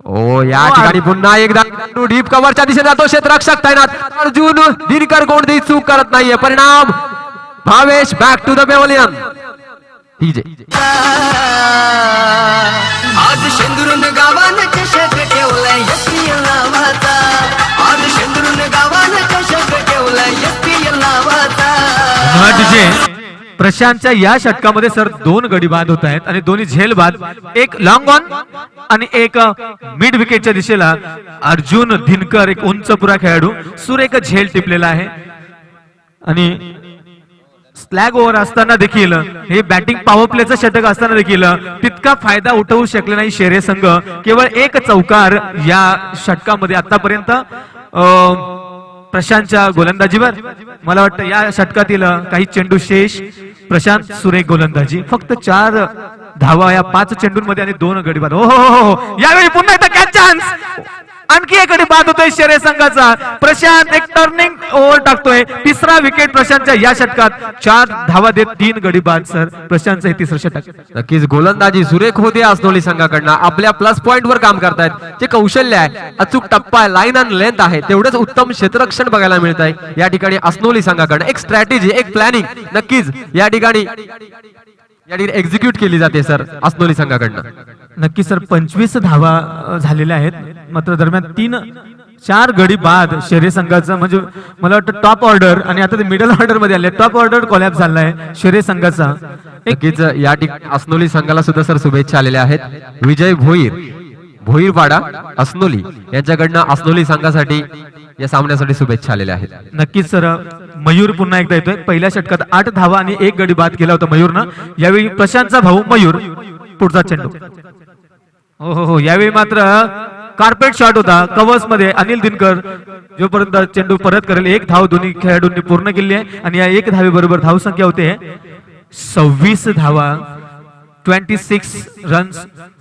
ओ या ठिकाणी पुन्हा एकदा डीप कव्हरच्या दिशेने जातो क्षेत्ररक्षक तैनात अर्जुन दिनकर कोणतीही चूक करत नाहीये. परिणाम Bhavesh back to the pavilion. DJ आज शेंदुरून गावान चषक ठेवलाय एसपीएल नावाचा. आज शेंदुरून गावान चषक ठेवलाय एसपीएल नावाचा. डीजे प्रशांतच्या या षटकामध्ये सर 2 गडी बाद होत आहेत आणि दोन्ही झेल बाद. एक लॉंग ऑन आणि एक मिड विकेटच्या दिशेला अर्जुन दिनकर एक उंच पुरा खेळाडू सुरेख झेल टिपलेला आहे. आणि स्लॅग ओव्हर असताना देखील हे बॅटिंग पॉवर प्लेचं षटक असताना देखील तितका फायदा उठवू शकले नाही शेरे संघ. केवळ एक चौकार या षटकामध्ये आतापर्यंत प्रशांतच्या गोलंदाजीवर. मला वाटतं या षटकातील काही चेंडू शेष प्रशांत सुरेख गोलंदाजी. फक्त 4 धावा या 5 चेंडूंमध्ये आणि 2 गडी बाद. हो यावेळी पुन्हा एकदा कॅच चान्स. आणखी एक गडी बाद होतोय शेरे संघाचा. प्रशांत एक टर्निंग ओव्हर टाकतोय. 3रा विकेट प्रशांतच्या या षटकात. 4 धावा देत 3 गडी बाद सर. प्रशांतचं हे 3रं षटक. नक्कीच गोलंदाजी सुरेख होते अस्नोली संघाकडनं. आपल्या प्लस पॉइंट वर काम करतायत. जे कौशल्य आहे, अचूक टप्पा आहे, लाईन अँड लेंथ आहे, तेवढंच उत्तम क्षेत्ररक्षण बघायला मिळत आहे या ठिकाणी अस्नोली संघाकडनं. एक स्ट्रॅटेजी, एक प्लॅनिंग नक्कीच या ठिकाणी एक्झिक्यूट केली जाते सर अस्नोली संघाकडनं. नक्की सर 25 धावा झालेल्या आहेत. मात्र दरम्यान 4 गडी बाद शेरे संघाचा. म्हणजे मला वाटतं टॉप ऑर्डर आणि आता ते मिडल ऑर्डर मध्ये आले. टॉप ऑर्डर कोलॅप्स झालाय शेरे संघाचा. नक्कीच या ठिकाणी अस्नोली संघाला सुद्धा सर शुभेच्छा आलेल्या आहेत. विजय भोईरवाडा अस्नोली यांच्याकडनं अस्नोली संघासाठी या सामन्यासाठी शुभेच्छा आलेल्या आहेत. नक्कीच सर मयूर पुन्हा एकदा येतोय. पहिल्या षटकात 8 धावा आणि 1 गडी बाद केला होता मयूरनं. यावेळी प्रशांतचा भाऊ मयूर. पुढचा चेंडू. हो यावेळी मात्र कार्पेट शॉट होता कव्हर्स मध्ये. अनिल दिनकर जोपर्यंत चेंडू परत करेल 1 धाव दोन्ही खेळाडूंनी पूर्ण केली आहे. आणि या 1 धावेबरोबर धावसंख्या होते 26 धावा. 26 रन्स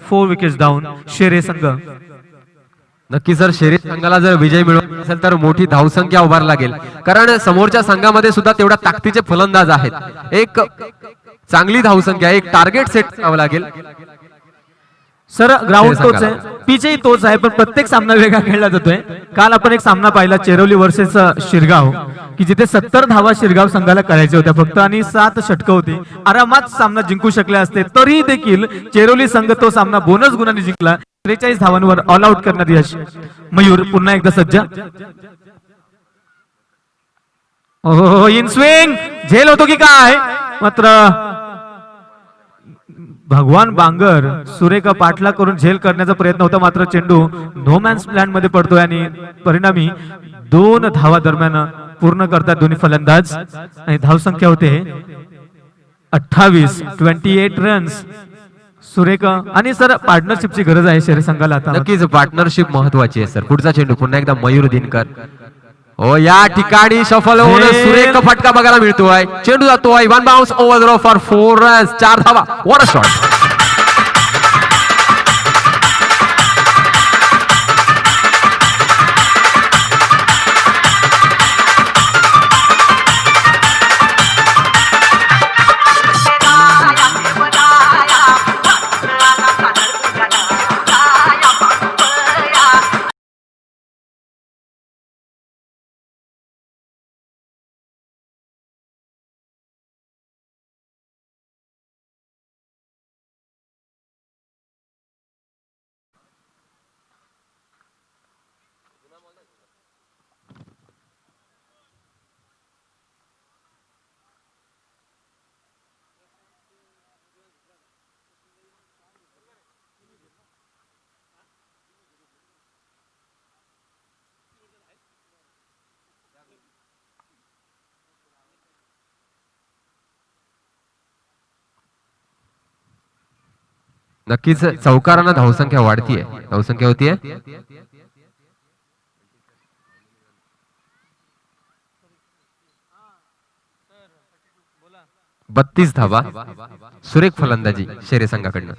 4 विकेट्स डाऊन शेरे संघ. नक्की सर शेरे संघाला जर विजय मिळवला असेल तर मोठी धावसंख्या उभारावी लागेल. कारण समोरच्या संघामध्ये सुद्धा तेवढ्या ताकदीचे फलंदाज आहेत. एक चांगली धावसंख्या, एक टार्गेट सेट करावं लागेल. सर ग्राउंड तोच आहे, पिचही तोच आहे, पण प्रत्येक सामना वेगळा खेळला जातोय. काल आपण एक सामना पाहिला चेरोली वर्सेस शिरगाव, की जिथे 70 धावा शिरगाव संघाला करायच्या होत्या फक्त आणि 7 षटकं होती. आरामात सामना जिंकू शकले असते. तरी देखील चेरोली संघ तो सामना बोनस गुणांनी जिंकला. 43 धावांवर ऑल आउट करण्यात यश. मयूर पुन्हा एकदा सज्ज. इन स्विंग झेल होतो की काय. मात्र भगवान बांगर सुरेखा पाठला करून झेल करण्याचा प्रयत्न होता. मात्र चेंडू नो मॅन्स प्लॅन मध्ये पडतोय आणि परिणामी 2 धावा दरम्यान पूर्ण करतात दोन्ही फलंदाज. आणि धावसंख्या होते 28. 28 रन्स सुरेखा. आणि सर पार्टनरशिपची गरज आहे शेरे संघाला आता. नक्कीच पार्टनरशिप महत्वाची आहे सर. पुढचा चेंडू पुन्हा एकदा मयूर दिनकर. हो या ठिकाणी सफल होऊन सुरेख फटका बघायला मिळतोय. चेंडू जातोय 1 बाउन्स ओव्हर फॉर 4 रन्स. 4 धावा. What a shot. नक्कीच चौकारांना धावसंख्या वाढतीये. धावसंख्या होतीये 32 धावा. सुरेख फलंदाजी शेरे संघाकडनं.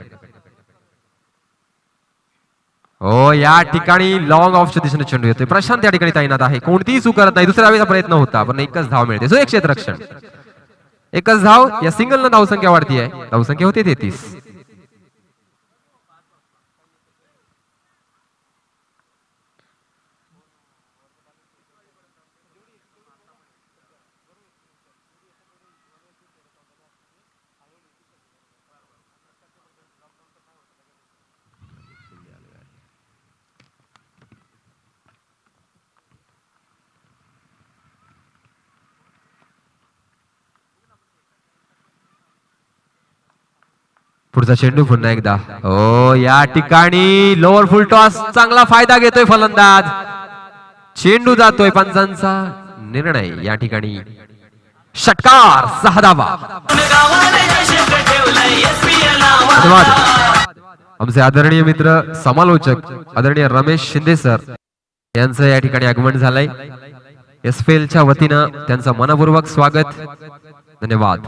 हो या ठिकाणी लॉंग ऑफच्या दिशेने चेंडू येतोय. प्रशांत या ठिकाणी तैनात आहे. कोणतीही चूक करत नाही. दुसऱ्या वेळेचा प्रयत्न होता पण एकच धाव मिळते. सुरेख क्षेत्ररक्षण. एकच धाव. या सिंगल न धावसंख्या वाढतीये. धावसंख्या होते 33. पुढचा चेंडू पुन्हा एकदा हो या ठिकाणी लोअर फुल टॉस चांगला फायदा घेतोय फलंदाज. चेंडू जातोय पंचांचा निर्णय या ठिकाणी षटकार 6 धावा. धन्यवाद. आमचे आदरणीय मित्र समालोचक आदरणीय रमेश शिंदे सर यांचं या ठिकाणी आगमन झालंय. एसपीएल च्या वतीनं त्यांचं मनपूर्वक स्वागत. धन्यवाद.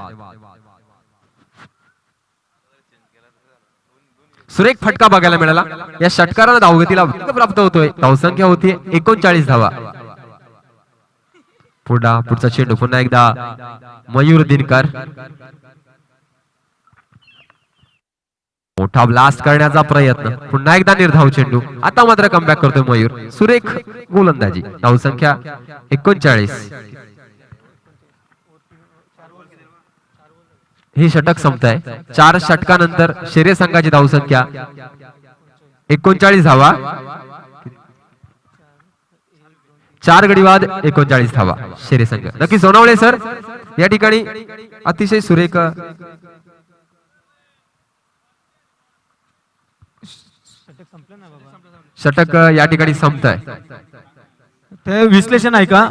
सुरेख फटका बघायला मिळाला. या षटकारानं धावगतीला वेग प्राप्त होतोय. धावसंख्या होती 39 धावा. पुढचा चेंडू पुन्हा एकदा मयूर दिनकर. मोठा ब्लास्ट करण्याचा प्रयत्न. पुन्हा एकदा निर्धाव चेंडू. आता मात्र कमबॅक करतोय मयूर. सुरेख गोलंदाजी. धावसंख्या 39. ही षटक संपताय. 4 षटकानंतर शेरे संघाची धावसंख्या 39 धावा. 4 गडी बाद 39 धावा शेरे संघ. नक्की सोनवणे सर या ठिकाणी अतिशय सुरेख षटक या ठिकाणी संपताय. ते विश्लेषण आहे का?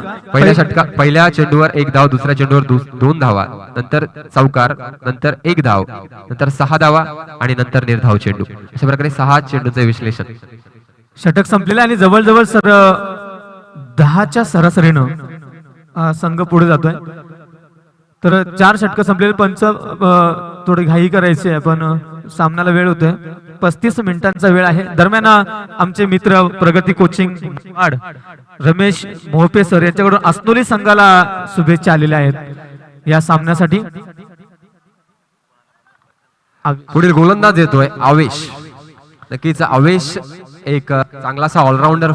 पहिल्या चेंडूवर 1 धाव, दुसऱ्या चेंडूवर 2 धावा, नंतर चौकार, नंतर 1 धाव, नंतर 6 धावा आणि नंतर निर्धाव चेंडू. अशा प्रकारे 6 चेंडूचे विश्लेषण. षटक संपलेलं आणि जवळजवळ सर 10च्या सरासरीनं संघ पुढे जातोय. तर 4 षटक संपलेले. पंच थोडी घाई करायची आहे पण सामन्याला वेळ होतोय. 35 मिनिटांचा वेळ आहे. दरम्यान आमचे मित्र प्रगती कोचिंग रमेश मोहपे सर यांच्याकडून अस्नोली संघाला शुभेच्छा आलेल्या आहेत या सामन्यासाठी. पुढील गोलंदाज येतोय आवेश. नक्कीच आवेश एक चांगलासा ऑलराऊंडर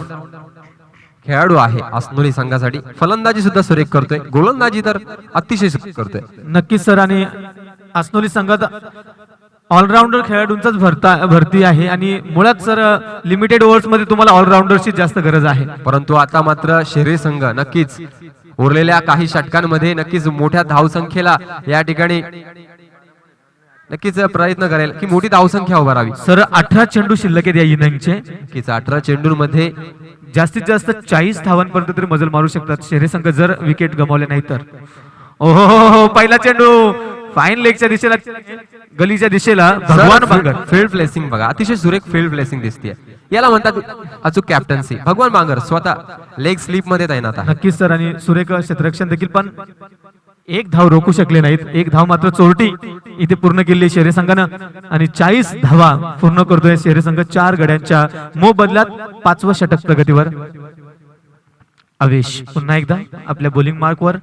खेळाडू आहे अस्नोली संघासाठी. फलंदाजी सुद्धा सुरेख करतोय. गोलंदाजी तर अतिशय सुरेख करतोय. नक्कीच सर. आणि अस्नोली संघात ऑलराऊंडर खेळाडूंचाच भरती आहे आणि मुळात सर लिमिटेड ओव्हर्स मध्ये तुम्हाला ऑलराऊंडरची जास्त गरज आहे. परंतु आता मात्र शेरे संघ नक्कीच उरलेल्या काही षटकांमध्ये नक्कीच मोठ्या धावसंख्येला या ठिकाणी नक्कीच प्रयत्न करेल की मोठी धावसंख्या उभारावी. सर 18 चेंडू शिल्लक आहेत या इनिंगचे. नक्कीच 18 चेंडूंमध्ये जास्तीत जास्त 40 धावांपर्यंत तरी मजल मारू शकतात शेरे संघ जर विकेट गमावले नाही तर. ओहो पहिला चेंडू फाईन लेगच्या दिशेला, गलीच्या दिशेला भगवान बांगर. फील्ड प्लेसिंग बघा अतिशय सुरेख फील्ड प्लेसिंग दिसते. याला म्हणतात अचूक कॅप्टन्सी. भगवान बांगर स्वतः लेग स्लीप मध्ये तैनात आहे. नक्कीच सर. आणि सुरेख क्षेत्ररक्षण देखील पण 1 धाव रोखू शकले नाहीत. 1 धाव मात्र चोरटी इथे पूर्ण केली शेरे संघानं आणि 40 धावा पूर्ण करतोय शेरे संघ 4 गड्यांच्या मोबदल्यात. 5वं षटक प्रगतीवर. आवेश पुन्हा एकदा आपल्या बॉलिंग मार्कवर.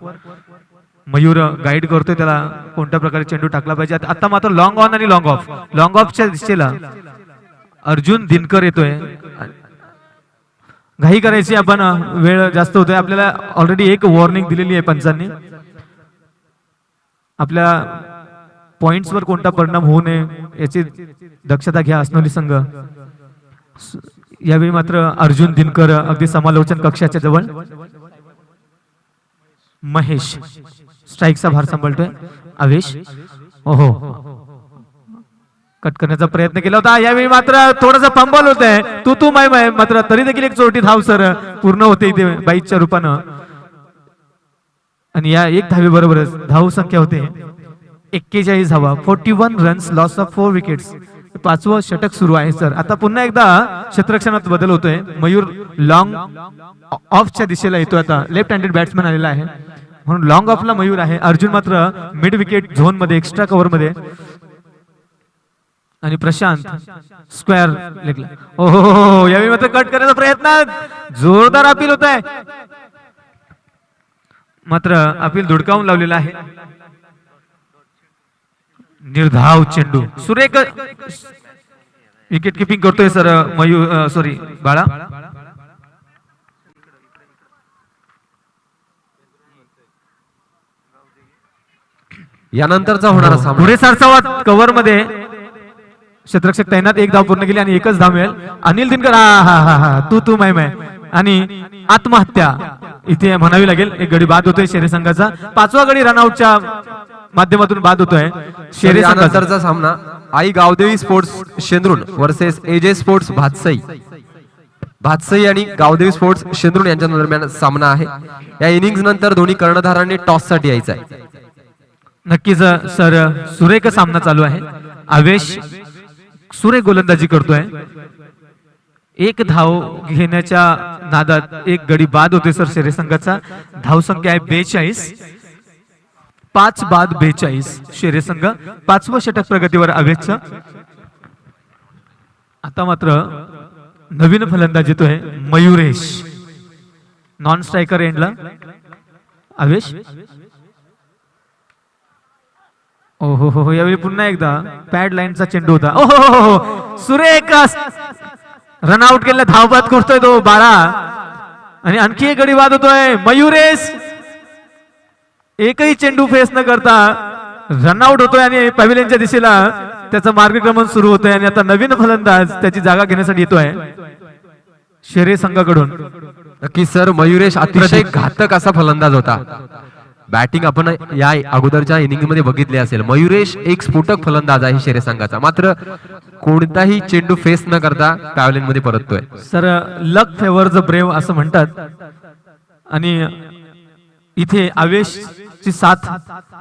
मयूर गाईड करतोय त्याला कोणत्या प्रकारे चेंडू टाकला पाहिजे. आता मात्र लॉंग ऑन आणि लॉंग ऑफ. लॉंग ऑफच्या दिशेला अर्जुन दिनकर येतोय. घाई करायची आपण, वेळ जास्त होतोय आपल्याला. ऑलरेडी 1 वॉर्निंग दिलेली आहे पंचांनी. आपल्या पॉइंट्स वर कोणता परिणाम होऊ नये याची दक्षता घ्या अस्नोली संघ. यावेळी मात्र अर्जुन दिनकर अगदी समालोचन कक्षाच्या जवळ. महेश स्ट्राईकचा भार सांभाळतोय. आवेश ओहो कट करण्याचा प्रयत्न केला होता. यावेळी मात्र थोडासा फंबल होत आहे. तू माय मात्र तरी देखील एक चोरटी धाव सर पूर्ण होते इथे बाईकच्या रूपानं. आणि या 1 धावे बरोबरच धाव संख्या होते 41 धावा. 41 रन्स, लॉस ऑफ 4 विकेट्स. 5वं षटक सुरू आहे सर. आता पुन्हा एकदा क्षेत्ररक्षणात बदल होतोय. मयूर लॉंग ऑफच्या दिशेला येतोय. आता लेफ्ट हँडेड बॅट्समॅन आलेला आहे म्हणून लॉंग ऑफला मयूर आहे. अर्जुन मात्र मिड विकेट झोन मध्ये एक्स्ट्रा कव्हर मध्ये. आणि प्रशांत स्क्वेअर लेगला. ओहो यावेळी मात्र कट करण्याचा प्रयत्न. जोरदार अपील होत आहे मात्र अपील धुडकावून लावलेला आहे. निर्धाव चेंडू. सुरेख विकेट किपिंग करतोय सर मयूर सॉरी बाळा. यानंतरचा होणारा सामना पुढे सरसावत कव्हर मध्ये क्षेत्ररक्षक तैनात. 1 धाव पूर्ण केली आणि 1च धाव मिळेल. अनिल दिनकर. हा तू माय आणि आत्महत्या इथे म्हणावी लागेल. एक गडी बाद होतोय शेरे संघाचा. 5वा गडी रनआउटच्या माध्यमातून बाद होतोय शेरे संघाचा. नंतरचा सामना Aai Gavdevi sports Shendrun versus AJ sports Bhatsai. Bhatsai आणि गावदेवी स्पोर्ट्स शेंद्रुन यांच्या दरम्यान सामना आहे. या इनिंग्स नंतर दोन्ही कर्णधारांनी टॉस साठी यायचं आहे. नक्कीच सर, सुरेख सामना चालू आहे. आवेश सुरेख गोलंदाजी करतोय. एक धाव घेण्याच्या नादात एक गडी बाद होते सर शेरे संघाचा. धावसंख्या आहे 42. 5 बाद 42 शेरे संघ. 5वं षटक प्रगतीवर आवेशचं. आता मात्र नवीन फलंदाज येतोय मयुरेश. नॉन स्ट्रायकर एंडला आवेश. ओहो हो, यावेळी पुन्हा एकदा पॅड लाईनचा चेंडू होता. ओहो सुरेख रनआउट केलेला, धावबाद करतोय तो 12. आणि आणखी एक गडी बाद होतोय. मयुरेश एकही चेंडू फेस न करता रनआउट होतोय आणि पॅव्हिलियनच्या दिशेला त्याचं मार्गक्रमण सुरू होतंय. आणि आता नवीन फलंदाज त्याची जागा घेण्यासाठी येतोय शेरे संघाकडून. नक्की सर, मयुरेश अतिशय घातक असा फलंदाज होता. बॅटिंग आपण या अगोदरच्या इनिंग मध्ये बघितले असेल. मयुरेश एक स्फोटक फलंदाज आहे शेरे संघाचा. मात्र कोणताही चेंडू फेस न करता पॅव्हलियन मध्ये परततोय. Sir, luck favours the brave असं म्हणतात. आणि इथे आवेशची साथ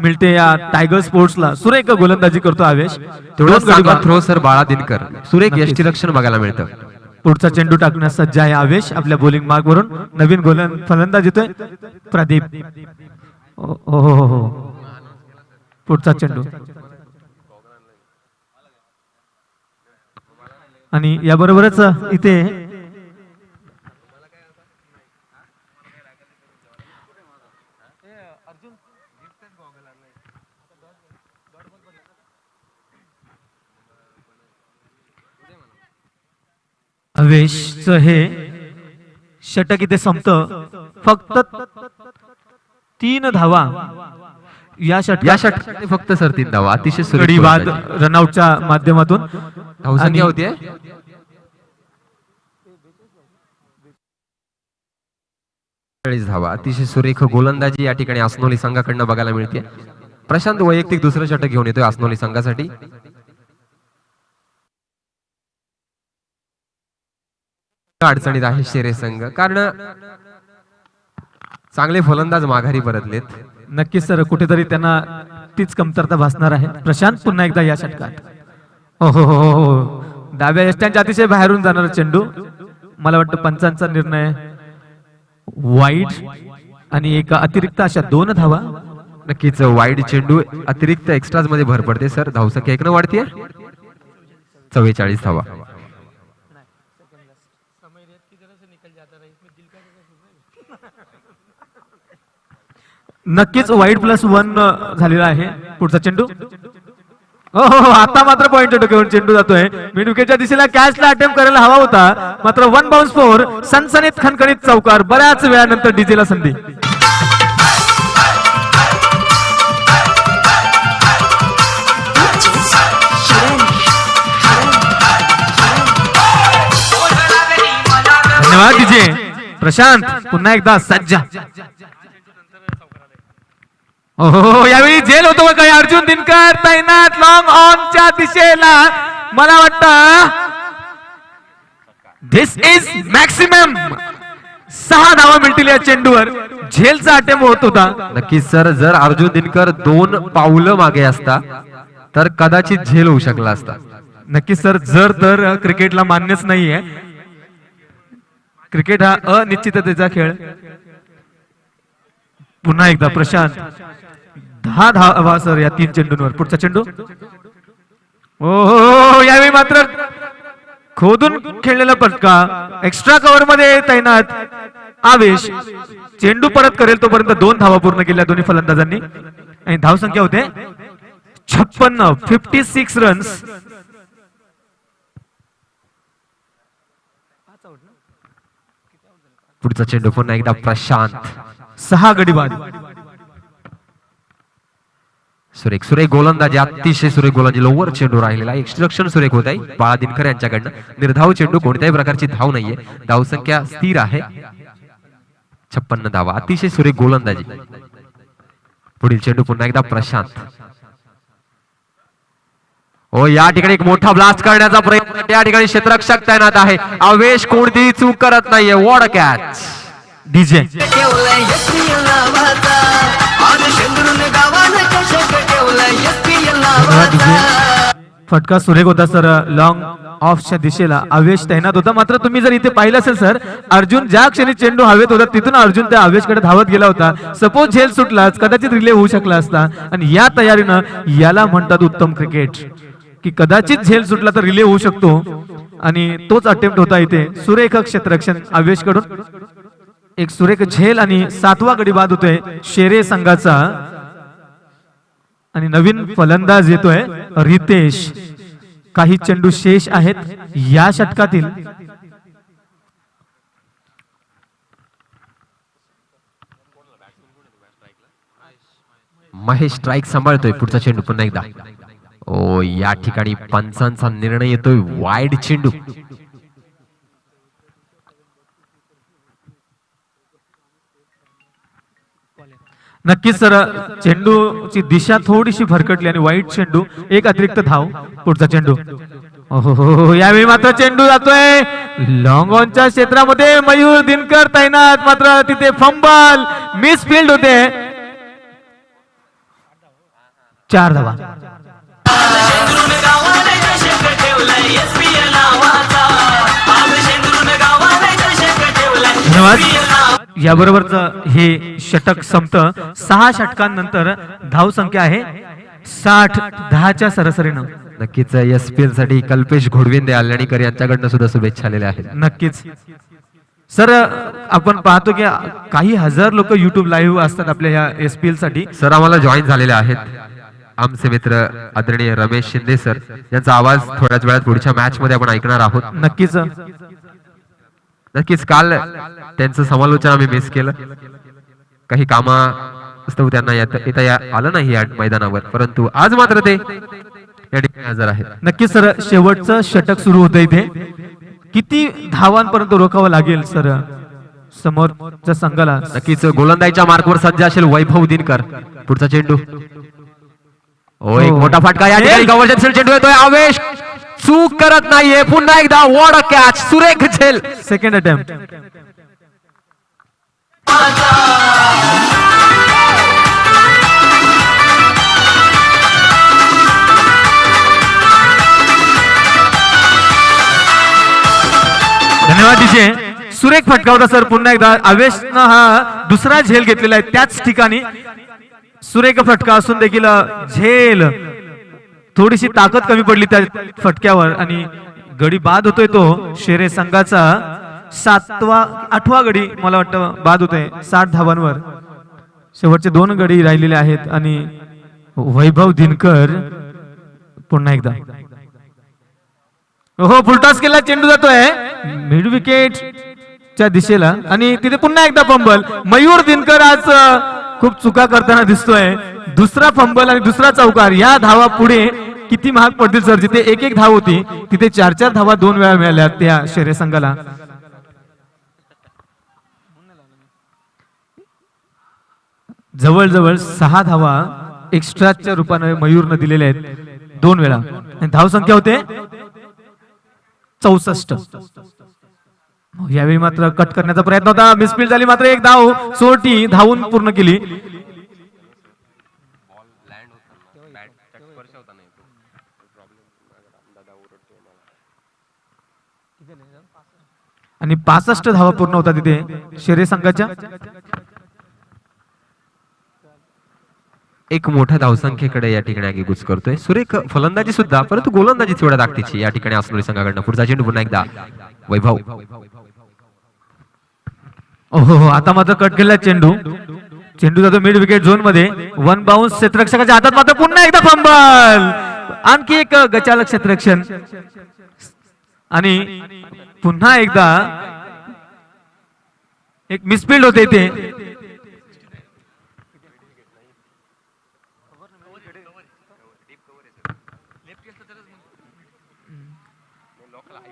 मिळते या टायगर स्पोर्ट्सला. सुरेख गोलंदाजी करतो आवेश. तेवढं थ्रो सर बाळा दिनकर. सुरेख यष्टीरक्षण बघायला मिळतं. पुढचा चेंडू टाकण्यास सज्ज आहे आवेश आपल्या बॉलिंग मार्क वरून. नवीन फलंदाज येतोय प्रदीप. हो, पुढचा चेंडू. आणि याबरोबरच इथे आवेशचं हे षटक इथे संपतं. फक्त 3 धावा या षटकात फक्त सर 3 धावा. अतिशय गडी बाद रनआउटच्या माध्यमातून. धावसंख्या होतीये 40 धावा. अतिशय सुरेख गोलंदाजी या ठिकाणी आसनोली संघाकडनं बघायला मिळते. प्रशांत वैयक्तिक दुसरं षटक घेऊन येतोय आसनोली संघासाठी. अडचणीत आहे शेरे संघ, कारण चांगले फलंदाज माघारी परतलेत. नक्कीच सर, कुठेतरी त्यांना तीच कमतरता भासणार आहे. प्रशांत पुन्हा एकदा या षटकात. हो, डाव्या यष्ट्यांच्या अतिशय बाहेरून जाणार चेंडू. मला वाटतं पंचांचा निर्णय वाईड आणि एक अतिरिक्त अशा 2 धावा. नक्कीच वाईड चेंडू अतिरिक्त एक्स्ट्राज मध्ये भर पडते सर. धावसंख्या 1 वाढतीये 44 धावा. नक्कीच वाईड +1 झालेला आहे. पुढचा चेंडू. हो, आता मात्र पॉइंट डोक्यावरून चेंडू जातोय. मिड विकेटच्या दिशेला कॅचला अटेम्प्ट करायला हवा होता. मात्र 1 बाउन्स 4. सनसनीत खणखणीत चौकार. बऱ्याच वेळानंतर डीजेला संधी. धन्यवाद डीजे. प्रशांत पुन्हा एकदा सज्जा. हो, यावेळी झेल होतो काही. अर्जुन दिनकर तैनात लॉंग ऑनच्या दिशेला. मला वाटतं दिस इज मॅक्सिमम 6 धावा मिळतील या चेंडूवर. झेलचा अटेम्प्ट होत होता. नक्कीच सर, जर अर्जुन दिनकर 2 पावलं मागे असता तर कदाचित झेल होऊ शकला असता. नक्कीच सर, जर तर क्रिकेटला मान्यच नाहीये. क्रिकेट हा अनिश्चिततेचा खेळ. पुन्हा एकदा प्रशांत 10 धावा सर या 3 चेंडूंवर. पुढचा चेंडू. हो, यावेळी मात्र खोदून खेळलेला फटका. एक्स्ट्रा कव्हर मध्ये तैनात आवेश. चेंडू परत करेल तोपर्यंत 2 धावा पूर्ण केल्या दोन्ही फलंदाजांनी. आणि धावसंख्या होते 56. 56 रन्स. पुढचा चेंडू पुन्हा एकदा प्रशांत. 6 गडी बाद. सुरेख सुरेख गोलंदाजी, अतिशय सुरेख गोलंदाजी, लोवर चेंडू राहिलेला एक्स्ट्रक्शन सुरेख होत आहे बाळा दिनकर यांच्याकडनं. निर्धाव चेंडू, कोणत्याही प्रकारची धाव नाहीये, धावसंख्या स्थिर आहे 56 धावा. अतिशय सुरेख गोलंदाजी. पुढील चेंडू पुन्हा एकदा प्रशांत. हो, या ठिकाणी एक मोठा ब्लास्ट करण्याचा प्रयत्न, या ठिकाणी क्षेत्ररक्षक तैनात आहे. आवेश कोणतीही चूक करत नाहीये. What catch. डीजे ठेवलाय SPL नावाचा, आज शेंदुरून गावानं चषक ठेवलाय SPL नावाचा. फटका सुरेख होता सर. लॉंग ऑफच्या दिशेला आवेश तैनात होता. मात्र तुम्ही जर इथे पाहिलं असेल सर, अर्जुन ज्या क्षणी चेंडू हवेत होता तिथून अर्जुन त्या आवेशकडे धावत गेला होता. सपोज झेल सुटलाच कदाचित रिले होऊ शकला असता. आणि या तयारीनं याला म्हणतात उत्तम क्रिकेट, की कदाचित झेल सुटला तर रिले होऊ शकतो. आणि तोच अटेम्प्ट होता इथे. सुरेख क्षेत्ररक्षण आवेश कडून. एक सुरेख झेल आणि 7वा गडी बाद होतोय शेरे संघाचा. आणि नवीन फलंदाज येतोय रितेश. काही चेंडू शेष आहेत या षटकातील. महेश स्ट्राईक सांभाळतोय. पुढचा चेंडू पुन्हा एकदा. ओ, या ठिकाणी पंचांचा निर्णय येतोय. वाईड चेंडू. नक्कीच सर, चेंडूची दिशा थोडीशी भरकटली आणि वाईट चेंडू. एक अतिरिक्त धाव. पुढचा चेंडू. ओहो, यावेळी मात्र चेंडू जातोय लॉंग ऑनच्या क्षेत्रामध्ये. मयूर दिनकर तैनात, मात्र तिथे फंबल, मिस फील्ड होते. 4 धावा. शेंदुरून गावानं चषक ठेवलाय SPL नावाचा, आज शेंदुरून गावानं चषक ठेवलाय धन्यवाद. SPL नावाचा. याबरोबरच हे षटक संपतं. 6 षटकांनंतर धाव संख्या आहे 60-10च्या सरासरीनं. नक्कीच SPL साठी कल्पेश घोडविंदे, आल्याणीकर यांच्याकडनं सुद्धा शुभेच्छा आलेल्या आहेत. नक्कीच सर, आपण पाहतो की काही हजार लोक युट्यूब लाईव्ह असतात आपल्या या SPL साठी. सर आम्हाला जॉईन झालेले आहेत आमचे मित्र आदरणीय रमेश शिंदे सर, यांचा आवाज थोड्याच वेळात पुढच्या मॅच मध्ये आपण ऐकणार आहोत. नक्कीच नक्कीच काल त्यांचं समालोचन आम्ही मिस केलं. काही कामास्तव त्यांना येता आलं नाही या मैदानावर, परंतु आज मात्र ते या ठिकाणी हजर आहेत. नक्कीच सर, शेवटचं षटक सुरू होतं इथे. किती धावांपर्यंत रोखावं लागेल सर समोरच्या संघाला? नक्कीच गोलंदाजीच्या मार्कवर सज्ज असेल वैभव दिनकर. पुढचा चेंडू. ओ, एक मोठा फटका या ठिकाणी गवळच्या चेंडू येतोय. आवेश चूक करत नाहीये. पुन्हा एकदा वॉट अ कॅच. सुरेख झेल. Second attempt. धन्यवाद डीजे. सुरेख फटका होता सर. पुन्हा एकदा आवेशनं हा दुसरा झेल घेतलेला आहे त्याच ठिकाणी. सुरेख फटका असून देखील झेल थोडीशी ताकद कमी पडली त्या फटक्यावर आणि गडी बाद होतोय तो शेरे संघाचा. 8वा गडी मला वाटतं बाद होतोय 60 धावांवर. शेवटचे 2 गडी राहिलेले आहेत आणि वैभव दिनकर पुन्हा एकदा. हो, फुलटॉस केला. चेंडू जातोय मिड विकेट च्या दिशेला आणि तिथे पुन्हा एकदा फंबल. मयूर दिनकर आज खूप चुका करताना दिसतोय. दुसरा फंबल आणि दुसरा चौकार. या धावा पुढे किती महाग पडतील सर? जिथे 1-1 धाव होती तिथे 4-4 धावा 2 वेळा मिळाल्या त्या शेरे संघाला. जवळजवळ 6 धावा एक्स्ट्राच्या रूपाने मयूरनं दिलेल्या आहेत 2 वेळा. धाव संख्या होते 64. यावेळी मात्र कट करण्याचा प्रयत्न होता. मिसफील्ड झाली, मात्र एक धाव सोटी धावून पूर्ण केली. आणि 65 धावा पूर्ण होता तिथे शेरे संघाच्या. एक मोठ्या धावसंख्येकडे या ठिकाणी आगेकूच करतोय. सुरेख फलंदाजी सुद्धा, परंतु गोलंदाजी थोड्या ताकदीची या ठिकाणी असणारी संघाकडनं. पुढचा चेंडू पुन्हा एकदा वैभव. ओहो, आता मात्र कट केला चेंडू. चेंडू जातो मिड विकेट झोन मध्ये. 1 बाउन्स क्षेत्ररक्षकाच्या हातात. मात्र पुन्हा एकदा फंबल. आणखी एक गचालक क्षेत्ररक्षण आणि पुन्हा एकदा एक मिसफील्ड होते इथे.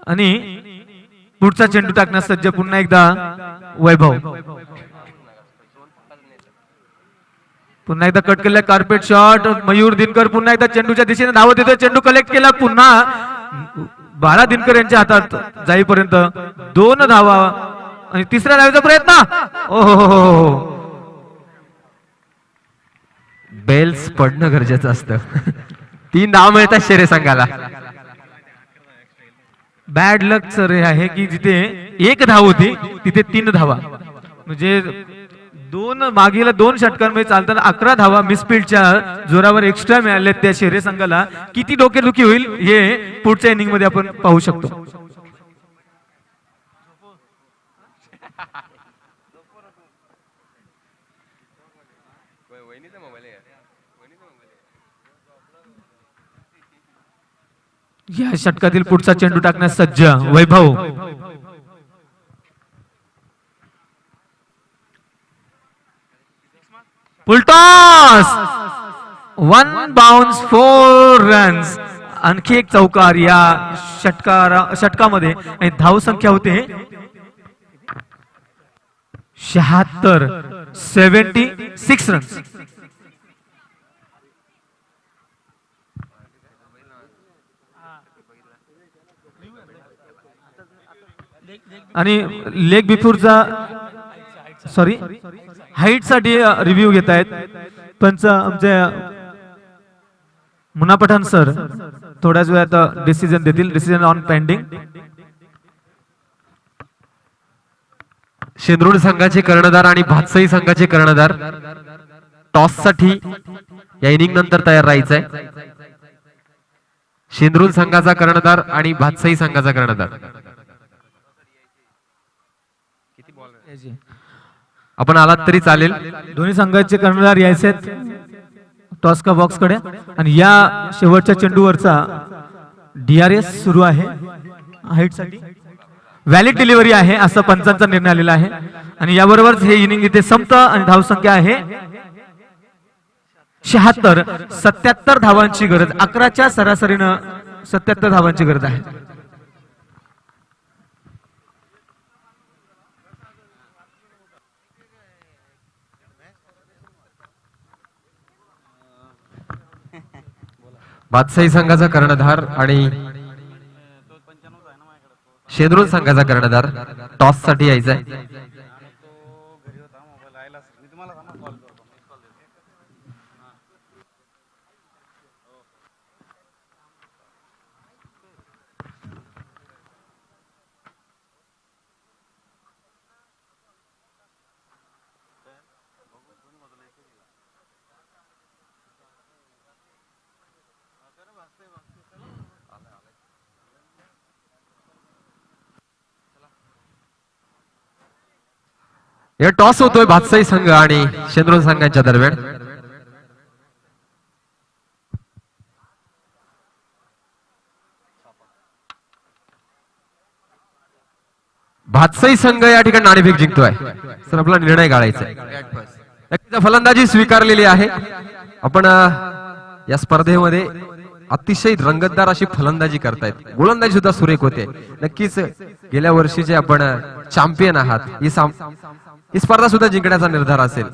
आणि पुढचा चेंडू टाकण्यास सज्ज पुन्हा एकदा वैभव. पुन्हा एकदा कट केलेला कार्पेट शॉट. मयूर दिनकर पुन्हा एकदा चेंडूच्या दिशेने धावत येतो. चेंडू कलेक्ट केला. पुन्हा बाळा दिनकर यांच्या हातात जाईपर्यंत 2 धावा आणि तिसऱ्या धावेचा प्रयत्न. ओहो, बेल्स पडणं गरजेचं असतं. 3 धाव मिळतात शेरे संघाला. बॅड लक सर हे आहे की जिथे 1 धाव होती तिथे 3 धावा, म्हणजे मागील 2 षटकांमध्ये चालताना 11 धावा मिसफिल्डच्या जोरावर एक्स्ट्रा मिळाल्या त्या शेरे संघाला. किती डोकेदुखी होईल हे पुढच्या इनिंग मध्ये आपण पाहू शकतो. या षटकातील पुढचा चेंडू टाकण्यास सज्ज वैभव. फुलटॉस. 1 bounce 4 runs. आणखी एक चौकार या षटकामध्ये आणि धाव संख्या होते 76 रन्स. आणि लेग बिफोरचा हाईट साठी रिव्ह्यू घेत आहेत पंच आमचे मुन्ना पठाण सर. थोड्याच वेळात डिसिजन देतील. Decision on pending. शेंद्रुड संघाचे कर्णधार आणि भातसई संघाचे कर्णधार टॉस साठी या इनिंग नंतर तयार राहायचंय. शेंद्रुड संघाचा कर्णधार आणि भातसई संघाचा कर्णधार. आपण आलात तरी चालेल. दोन्ही संघाचे कर्णधार यायचे टॉस का बॉक्स कडे. आणि या शेवटच्या चेंडूवरचा DRS सुरू आहे. हाईट साठी व्हॅलिड डिलिव्हरी आहे असं पंचांचा निर्णय आलेला आहे. आणि याबरोबरच हे इनिंग इथे संपतं आणि धावसंख्या आहे 76. 77 धावांची गरज. 11च्या सरासरीनं 77 धावांची गरज आहे. भातसाई संघाचा कर्णधार आणि शेंद्रुड संघाचा कर्णधार टॉस साठी यायचाय. या टॉस होतोय भातसाई संघ आणि शेंद्रुड संघांच्या दरम्यान. भातसाई संघ या ठिकाणी नाणेफेक जिंकतोय. सर आपला निर्णय गाळायचा आहे. फलंदाजी स्वीकारलेली आहे. आपण या स्पर्धेमध्ये अतिशय रंगतदार अशी फलंदाजी करतायत. गोलंदाजी सुद्धा सुरेख होते. नक्कीच गेल्या वर्षीचे आपण चॅम्पियन आहात. ही स्पर्धा सुद्धा जिंकण्याचा निर्धार असेल.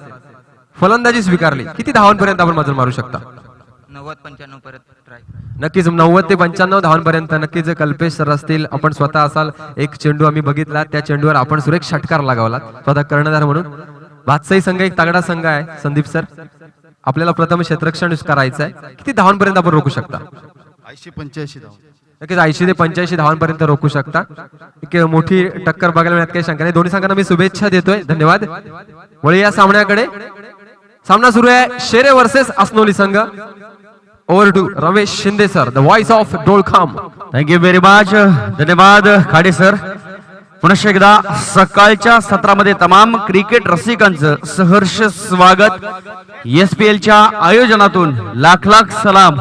फलंदाजी स्वीकारली. किती धावांपर्यंत आपण मजल मारू शकता? 90-95 पर्यंत. नक्कीच 90 ते 95 धावांपर्यंत नक्कीच कल्पेश सर असतील. आपण स्वतः असाल. एक चेंडू आम्ही बघितला. त्या चेंडूवर आपण सुरेख षटकार लगावला स्वतः कर्णधार म्हणून. भातसाई संघ एक तगडा संघ आहे. संदीप सर आपल्याला प्रथम क्षेत्ररक्षण करायचं आहे. किती धावांपर्यंत आपण रोखू शकता? 80-85 धावा. नक्कीच 80 ते 85 धावांपर्यंत रोखू शकता. एक मोठी टक्कर बघायला मिळत काही शंका नाही. दोन्ही संघांना मी शुभेच्छा देतोय. धन्यवाद. वळी या सामन्याकडे. सामना सुरू आहे शेरे वर्सेस असनोली संघ. Over to Ramesh Shinde sir, the voice of Dolkham. Thank you very much. धन्यवाद खाडे सर. पुन्हा एकदा सकाळच्या सत्रामध्ये तमाम क्रिकेट रसिकांचं सहर्ष स्वागत. SPL च्या आयोजनातून लाख लाख सलाम.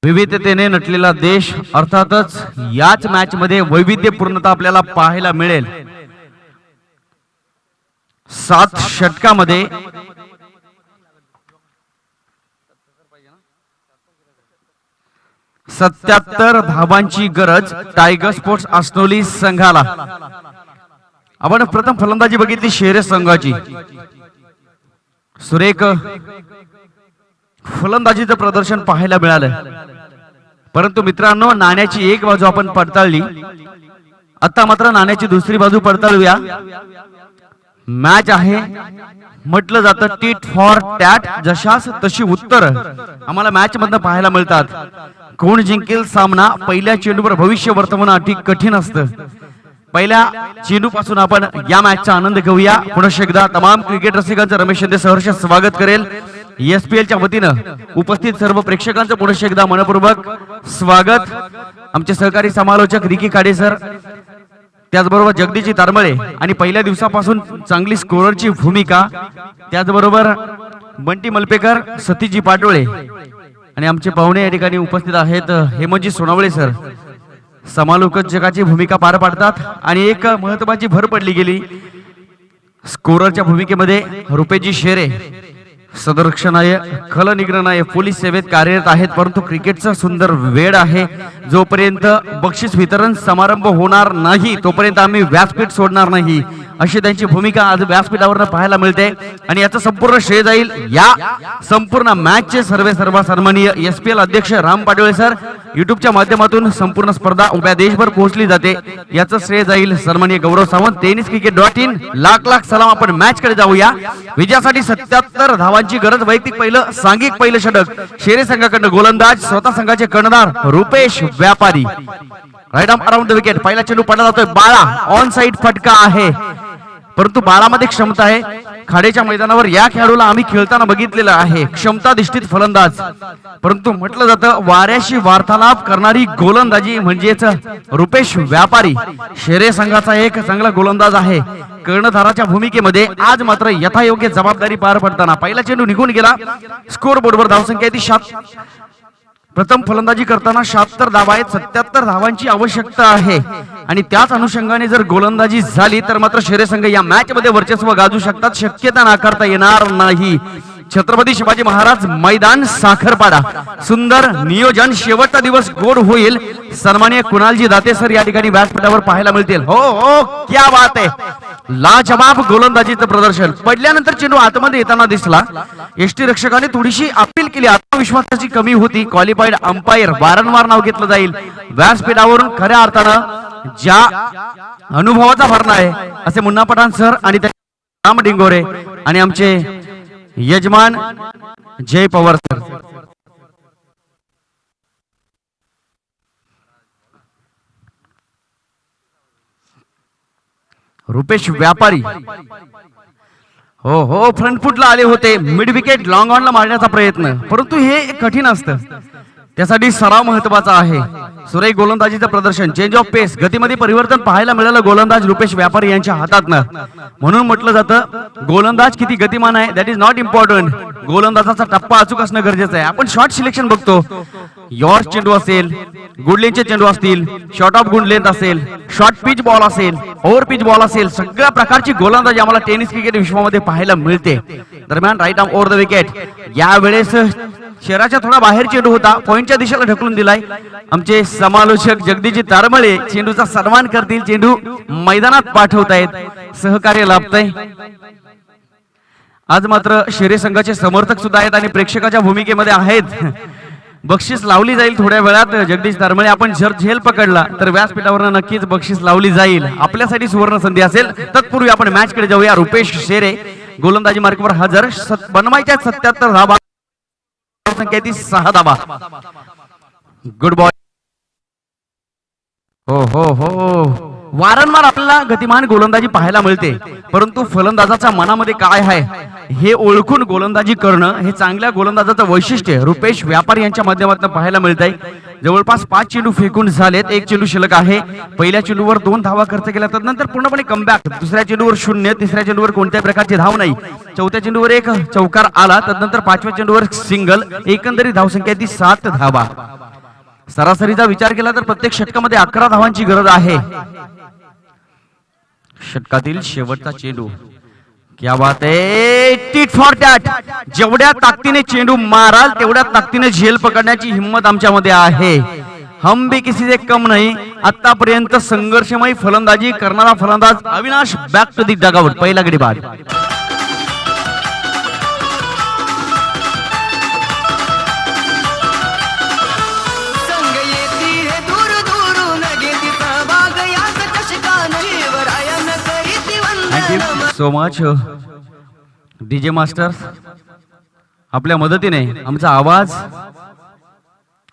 विविधतेने नटलेला देश, अर्थातच याच मॅच मध्ये वैविध्यपूर्णता आपल्याला पाहायला मिळेल. 7 षटकामध्ये 77 धावांची गरज टायगर स्पोर्ट्स आसनोली संघाला. आपण प्रथम फलंदाजी बघितली शेरे संघाची. सुरेख फलंदाजीचं प्रदर्शन पाहायला मिळालं. परंतु मित्रांनो, नाण्याची एक बाजू आपण पडताळली, आता मात्र नाण्याची दुसरी बाजू पडताळूया. मॅच आहे, म्हटलं जातं टीट फॉर टॅट, जशास तशी उत्तर आम्हाला मॅच मधनं पाहायला मिळतात. कोण जिंकेल सामना, पहिल्या चेंडूवर भविष्य वर्तमान अति कठीण असतं. पहिल्या चेंडू पासून आपण या मॅचचा आनंद घेऊया. पुन्हा एकदा तमाम क्रिकेट रसिकांचं रमेश शिंदे सहर्ष स्वागत करेल. ESPLच्या वतीनं उपस्थित सर्व प्रेक्षकांचं पुन्हा एकदा मनपूर्वक स्वागत. आमचे सहकारी समालोचक रिकी खाडे सर, त्याचबरोबर जगदीश तारमळे आणि पहिल्या दिवसापासून चांगली स्कोररची भूमिका, त्याचबरोबर बंटी मलपेकर, सतीजी पाटोळे आणि आमचे पाहुणे या ठिकाणी उपस्थित आहेत. हेमंतजी सोनावळे सर समालोचकाची भूमिका पार पाडतात. आणि एक महत्वाची भर पडली गेली स्कोररच्या भूमिकेमध्ये रुपेजी शेरे, सदरक्षणाय खलनिग्रहणाय पोलीस सेवेत कार्यरत आहेत. परंतु क्रिकेटचा सुंदर वेळ आहे, जोपर्यंत बक्षीस वितरण समारंभ होणार नाही तोपर्यंत आम्ही व्यासपीठ सोडणार नाही, अशी त्यांची भूमिका आज व्यासपीठावर पाहायला मिळते. आणि याचं संपूर्ण श्रेय जाईल या संपूर्ण मॅचचे सर्व सन्माननीय SPL अध्यक्ष राम पाटोळे सर. युट्यूबच्या माध्यमातून संपूर्ण स्पर्धा उभ्या देशभर पोहोचली जाते, याचं श्रेय जाईल सन्माननीय गौरव सावंत. tenniscricket.in. लाख सलाम. आपण मॅच कडे जाऊया. विजयासाठी 77 धावांची गरज. वैयक्तिक पहिलं, सांघिक पहिलं षटक शेरे संघाकडनं. गोलंदाज स्वतः संघाचे कर्णधार Rupesh Vyapari. Right arm around the wicket. पहिला चेंडू पडला जातोय. बाळा ऑन साइड फटका आहे, परंतु बाळामध्ये क्षमता आहे. खाडेच्या मैदानावर या खेळाडूला आम्ही खेळताना बघितलेलं आहे, क्षमता दिष्टित फलंदाज. परंतु म्हटलं जातं वाऱ्याशी वार्तालाप करणारी गोलंदाजी म्हणजेच रुपेश व्यापारी शेरे संघाचा एक चांगला गोलंदाज आहे. कर्णधाराच्या भूमिकेमध्ये आज मात्र यथायोग्य जबाबदारी पार पडताना पहिला चेंडू निघून गेला. स्कोर बोर्डवर धावसंख्या ती 7. प्रथम फलंदाजी करताना 76 धावा आहेत. 77 धावांची आवश्यकता आहे आणि त्याच अनुषंगाने जर गोलंदाजी झाली तर मात्र शेरे संघ या मॅच मध्ये वर्चस्व गाजू शकतात, शक्यता नाकारता येणार नाही. छत्रपती शिवाजी महाराज मैदान, साखरपाडा. सुंदर नियोजन, शेवटचा दिवस गोड होईल. सन्माननीय कुणालजी दाते सर या ठिकाणी व्यासपीठावर पाहायला मिळतील. हो, क्या बात आहे. लाजवाब गोलंदाजीचं प्रदर्शन. पडल्यानंतर चेंडू आतमध्ये येताना दिसला. एसटी रक्षकाने थोडीशी अपील केली, आत्मविश्वासाची कमी होती. क्वालिफाईड अंपायर वारंवार नाव घेतलं जाईल व्यासपीठावरून. खऱ्या अर्थानं ज्या अनुभवाचा भरणा आहे असे मुन्ना पठाण सर आणि राम डिंगोरे आणि आमचे यजमान जय पवार सर. रुपेश व्यापारी हो फ्रंट फुटला आले होते. मिड विकेट लॉंग ऑनला मारण्याचा प्रयत्न, परंतु हे कठीण असतं, त्यासाठी सराव महत्वाचा आहे. सुरेख गोलंदाजीचं प्रदर्शन. चेंज ऑफ पेस, गतीमध्ये परिवर्तन पाहायला मिळालं गोलंदाज रुपेश व्यापारी यांच्या हातातनं. म्हणून म्हटलं जातं गोलंदाज किती गतिमान आहे दॅट इज नॉट इम्पॉर्टंट, गोलंदाजाचा टप्पा अचूक असणं गरजेचं आहे. आपण शॉर्ट सिलेक्शन बघतो, यॉर्क चेंडू असेल, गुडलेनचे चेंडू असतील, शॉर्ट ऑफ गुड लेंथ असेल, शॉर्ट पिच बॉल असेल, ओव्हर पिच बॉल असेल, सगळ्या प्रकारची गोलंदाजी आम्हाला टेनिस क्रिकेट विश्वामध्ये पाहायला मिळते. दरम्यान right arm over the wicket. यावेळेस शहराच्या थोडा बाहेर चेंडू होता, पॉइंटच्या दिशेला ढकलून दिलाय. आमचे समालोचक जगदीश तारमळे चेंडूचा सन्मान करतील, चेंडू मैदानात पाठवतायत, सहकार्य लाभतंय. आज मात्र शेरे संघाचे समर्थक सुद्धा आहेत आणि प्रेक्षकाच्या भूमिकेमध्ये आहेत. बक्षीस लावली जाईल थोड्या वेळात. जगदीश तारमळे, आपण जर झेल पकडला तर व्यासपीठावर नक्कीच बक्षीस लावली जाईल, आपल्यासाठी सुवर्ण संधी असेल. तत्पूर्वी आपण मॅच कडे जाऊया. रुपेश शेरे गोलंदाजी मार्गावर हजर. बनवायच्या 77 धावा, संख्या ती 6 धावा. Good boy. हो वारंवार आपल्याला गतिमान गोलंदाजी पाहायला मिळते, परंतु फलंदाजाच्या मनामध्ये काय आहे हे ओळखून गोलंदाजी करणं हे चांगल्या गोलंदाजाचं वैशिष्ट्य रुपेश व्यापारी यांच्या माध्यमातून पाहायला मिळत आहे. जवळपास 5 चेंडू फेकून झालेत, 1 चेंडू शिल्लक आहे. पहिल्या चेंडूवर 2 धावा खर्च केला, त्यानंतर पूर्णपणे कमबॅक. दुसऱ्या चेंडूवर 0, तिसऱ्या चेंडूवर कोणत्याही प्रकारची धाव नाही. चौथ्या चेंडूवर 1 चौकार आला, त्यानंतर 5व्या चेंडूवर सिंगल. एकंदरीत धावसंख्या ती 7 धावा. सरासरीचा विचार केला तर प्रत्येक षटकामध्ये 11 धावांची गरज आहे. षटकातील शेवटचा चेंडू, क्या बात आहे, टीट फॉर टॅट. जेवढ्या ताकदीने चेंडू माराल तेवढ्या ताकदीने झेल पकडण्याची हिंमत आमच्यामध्ये आहे. हम भी किसी से कम नाही. आतापर्यंत संघर्षमय फलंदाजी करणारा फलंदाज Avinash back to the dugout. पहिला गडी बाद. संग येती हे दूर दूरून घेती सहभाग याच चषकान शिवरायान करीती वंदन. Thank you so much DJ master. आपल्या मदतीने आमचा आवाज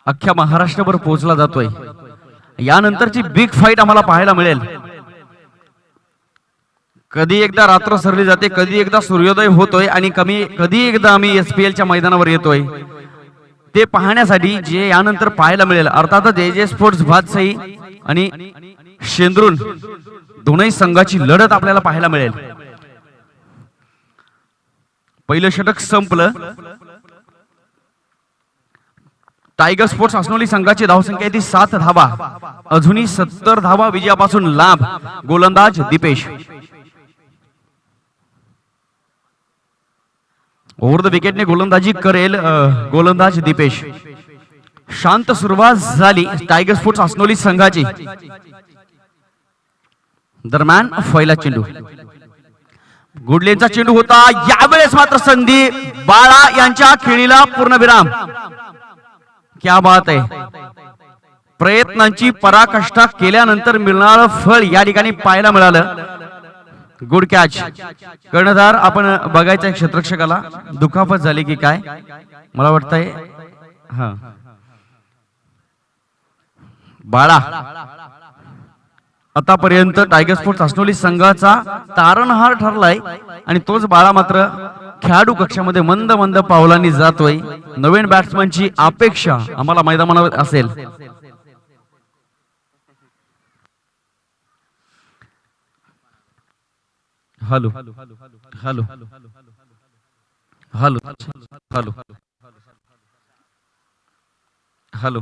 अख्ख्या महाराष्ट्रभर पोहोचला जातोय. यानंतरची बिग फाईट आम्हाला पाहायला मिळेल. कधी एकदा रात्र सरली जाते, कधी एकदा सूर्योदय होतोय आणि कधी एकदा आम्ही SPLच्या मैदानावर येतोय. ते पाहण्यासाठी जे यानंतर पाहायला मिळेल अर्थातच JJ स्पोर्ट्स भातसई आणि शेंद्रून दोनही संघाची लढत आपल्याला पाहायला मिळेल. पहिलं षटक संपलं. टायगर स्पोर्ट्स असनोली संघाची धावसंख्या ती 7 धावा. अजूनही 70 धावा विजयापासून लांब. गोलंदाज दीपेश. ओव्हर द विकेटने गोलंदाजी करेल गोलंदाज दीपेश. शांत सुरुवात झाली टायगर स्पोर्ट्स असनोली संघाची. दरम्यान पहिला चेंडू, गुडलेनचा चेंडू होता. यावेळेस मात्र संधी बाळा यांच्या खेळीला पूर्णविराम. क्या बात आहे. प्रयत्नांची पराकाष्ठा केल्यानंतर मिळणारं फळ या ठिकाणी पाहायला मिळालं. Good catch. कर्णधार आपण बघायचं क्षेत्ररक्षकाला दुखापत झाली की काय मला वाटतंय. हा बाळा आतापर्यंत टायगर स्पोर्ट्स असनोली संघाचा तारणहार ठरलाय आणि तोच बाळा मात्र खेळाडू कक्षामध्ये मंद मंद पावलांनी जातोय. नवीन बॅट्समनची अपेक्षा आम्हाला मैदानावर असेल. Hello hello hello hello hello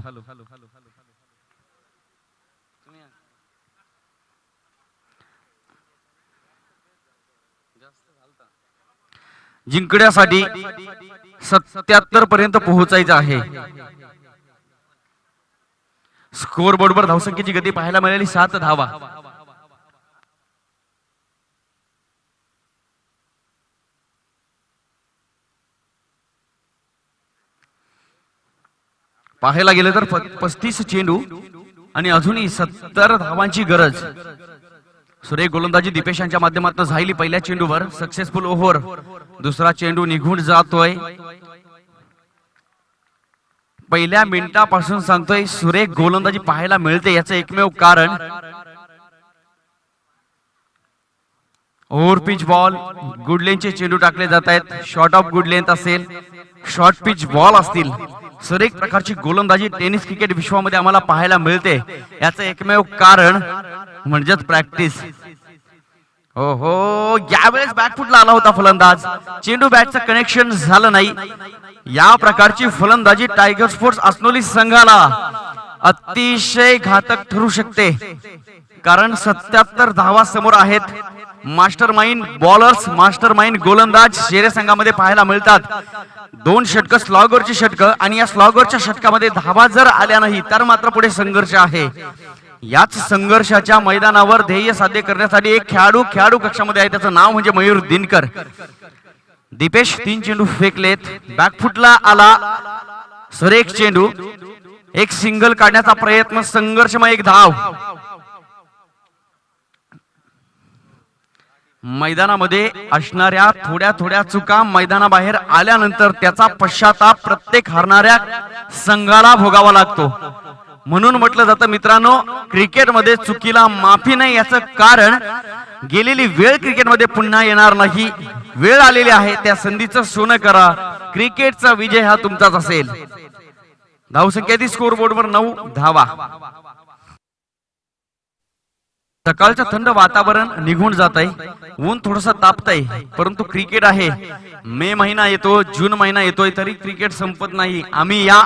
जिंकण्यासाठी 77 पर्यंत पोहोचायचं आहे. स्कोर बोर्डवर धावसंख्येची गती पाहायला मिळाली 7 धावा. पाहायला गेलं तर 35 चेंडू आणि अजूनही 70 धावांची गरज. सुरेख गोलंदाजी दीपेश यांच्या माध्यमातून झाली पहिल्या चेंडूवर. Successful over. दुसरा चेंडू निघून जातोय. पहिल्या मिनिटापासून सांगतोय सुरेख गोलंदाजी पाहायला मिळते. याचं एकमेव कारण ओव्हर पिच बॉल. गुडलेनचे चेंडू टाकले जात आहेत. शॉर्ट ऑफ गुड लेंथ असेल, शॉर्ट पिच बॉल असतील. सुरेख प्रकारची गोलंदाजी टेनिस क्रिकेट विश्वामध्ये आम्हाला पाहायला मिळते. याचं एकमेव कारण म्हणजेच प्रॅक्टिस. हो यावेळेस बॅकफुटला आला होता फलंदाज. चेंडू बॅटचं कनेक्शन झालं नाही. या प्रकारची फलंदाजी टायगर स्पोर्ट्स असनोली संघाला अतिशय घातक ठरू शकते. कारण 77 धावा समोर आहेत. Master mind bowlers, master mind गोलंदाज शेरे संघामध्ये पाहायला मिळतात. 2 षटक स्लॉगरची षटक आणि या स्लॉगरच्या षटकामध्ये धावा जर आल्या नाही तर मात्र पुढे संघर्ष आहे. याच संघर्षाच्या मैदानावर ध्येय साध्य करण्यासाठी एक खेळाडू कक्षामध्ये आहे. त्याचं नाव म्हणजे मयूर दिनकर. दीपेश 3 चेंडू फेकलेत. बॅकफुटला आला सुरेख चेंडू. एक सिंगल काढण्याचा प्रयत्न. संघर्षमय एक धाव. मैदानामध्ये असणाऱ्या थोड्या चुका मैदानाबाहेर आल्यानंतर त्याचा पश्चाताप प्रत्येक हरणाऱ्या संघाला भोगावा लागतो. म्हणून म्हटलं जातं मित्रांनो, क्रिकेटमध्ये चुकीला माफी नाही. याचं कारण गेलेली वेळ क्रिकेटमध्ये पुन्हा येणार नाही. वेळ आलेली आहे, त्या संधीचं सोनं करा. क्रिकेटचा विजय हा तुमचाच असेल. धावसंख्या ती स्कोर बोर्डवर 9 धावा. सकाळचं थंड वातावरण निघून जात आहे, ऊन थोडस तापतंय, परंतु क्रिकेट आहे. मे महिना येतो, जून महिना येतोय, तरी क्रिकेट संपत नाही. आम्ही या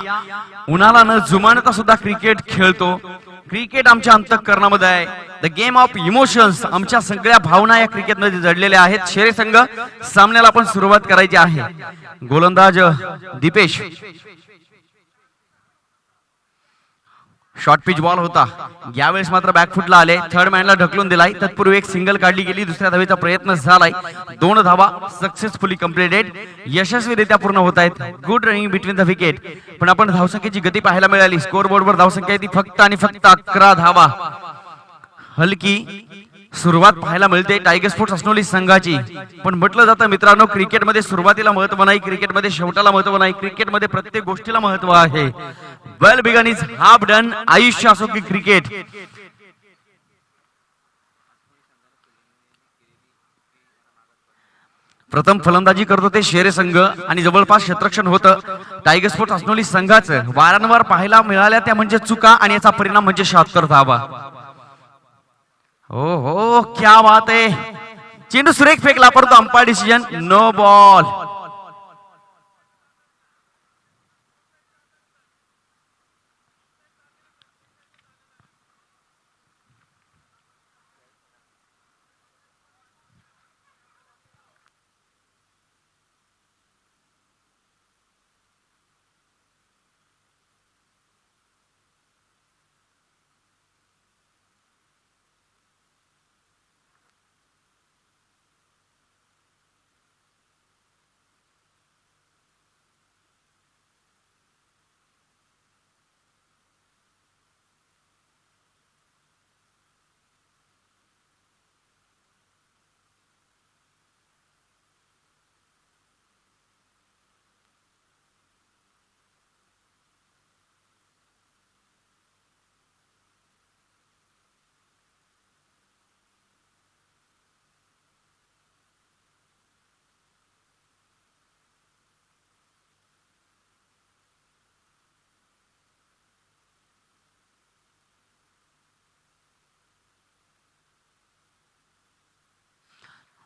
उन्हाला न जुमानता सुद्धा क्रिकेट खेळतो. क्रिकेट आमच्या अंतःकरणामध्ये आहे. The game of emotions. आमच्या सगळ्या भावना या क्रिकेटमध्ये जडलेल्या आहेत. शेरे संघ सामन्याला आपण सुरुवात करायची आहे. गोलंदाज दीपेश. शॉर्ट पिच बॉल होता, यावेळेस मात्र बॅकफुटला आले, थर्ड मॅनला ढकलून दिलाय. तत्पूर्वी एक सिंगल काढली गेली, दुसऱ्या धावेचा प्रयत्न झालाय. 2 धावा सक्सेसफुली कंप्लीटेड, यशस्वीरित्या पूर्ण होत आहेत. Good running between the wicket. पण आपण धावसंख्येची गती पाहायला मिळाली. स्कोर बोर्डवर धावसंख्या आहे ती फक्त आणि फक्त 11 धावा. हलकी सुरुवात पाहायला मिळते टायगर स्पोर्ट्स असनोली संघाची. पण म्हटलं जातं मित्रांनो, क्रिकेटमध्ये सुरुवातीला महत्व नाही, क्रिकेटमध्ये शेवटाला महत्व नाही, क्रिकेटमध्ये प्रत्येक गोष्टीला महत्व आहे. Well begun is half done. आयुष्य असो की क्रिकेट. प्रथम फलंदाजी करतो ते शेरे संघ आणि जवळपास क्षेत्ररक्षण होतं टायगर स्पोर्ट्स असनोली संघाचं. वारंवार पाहायला मिळाल्या त्या म्हणजे चुका आणि याचा परिणाम म्हणजे 76 धावा. हो हो, क्या बात आहे. चेंडू सुरेख फेकला, परंतु अंपायर डिसिजन नो बॉल.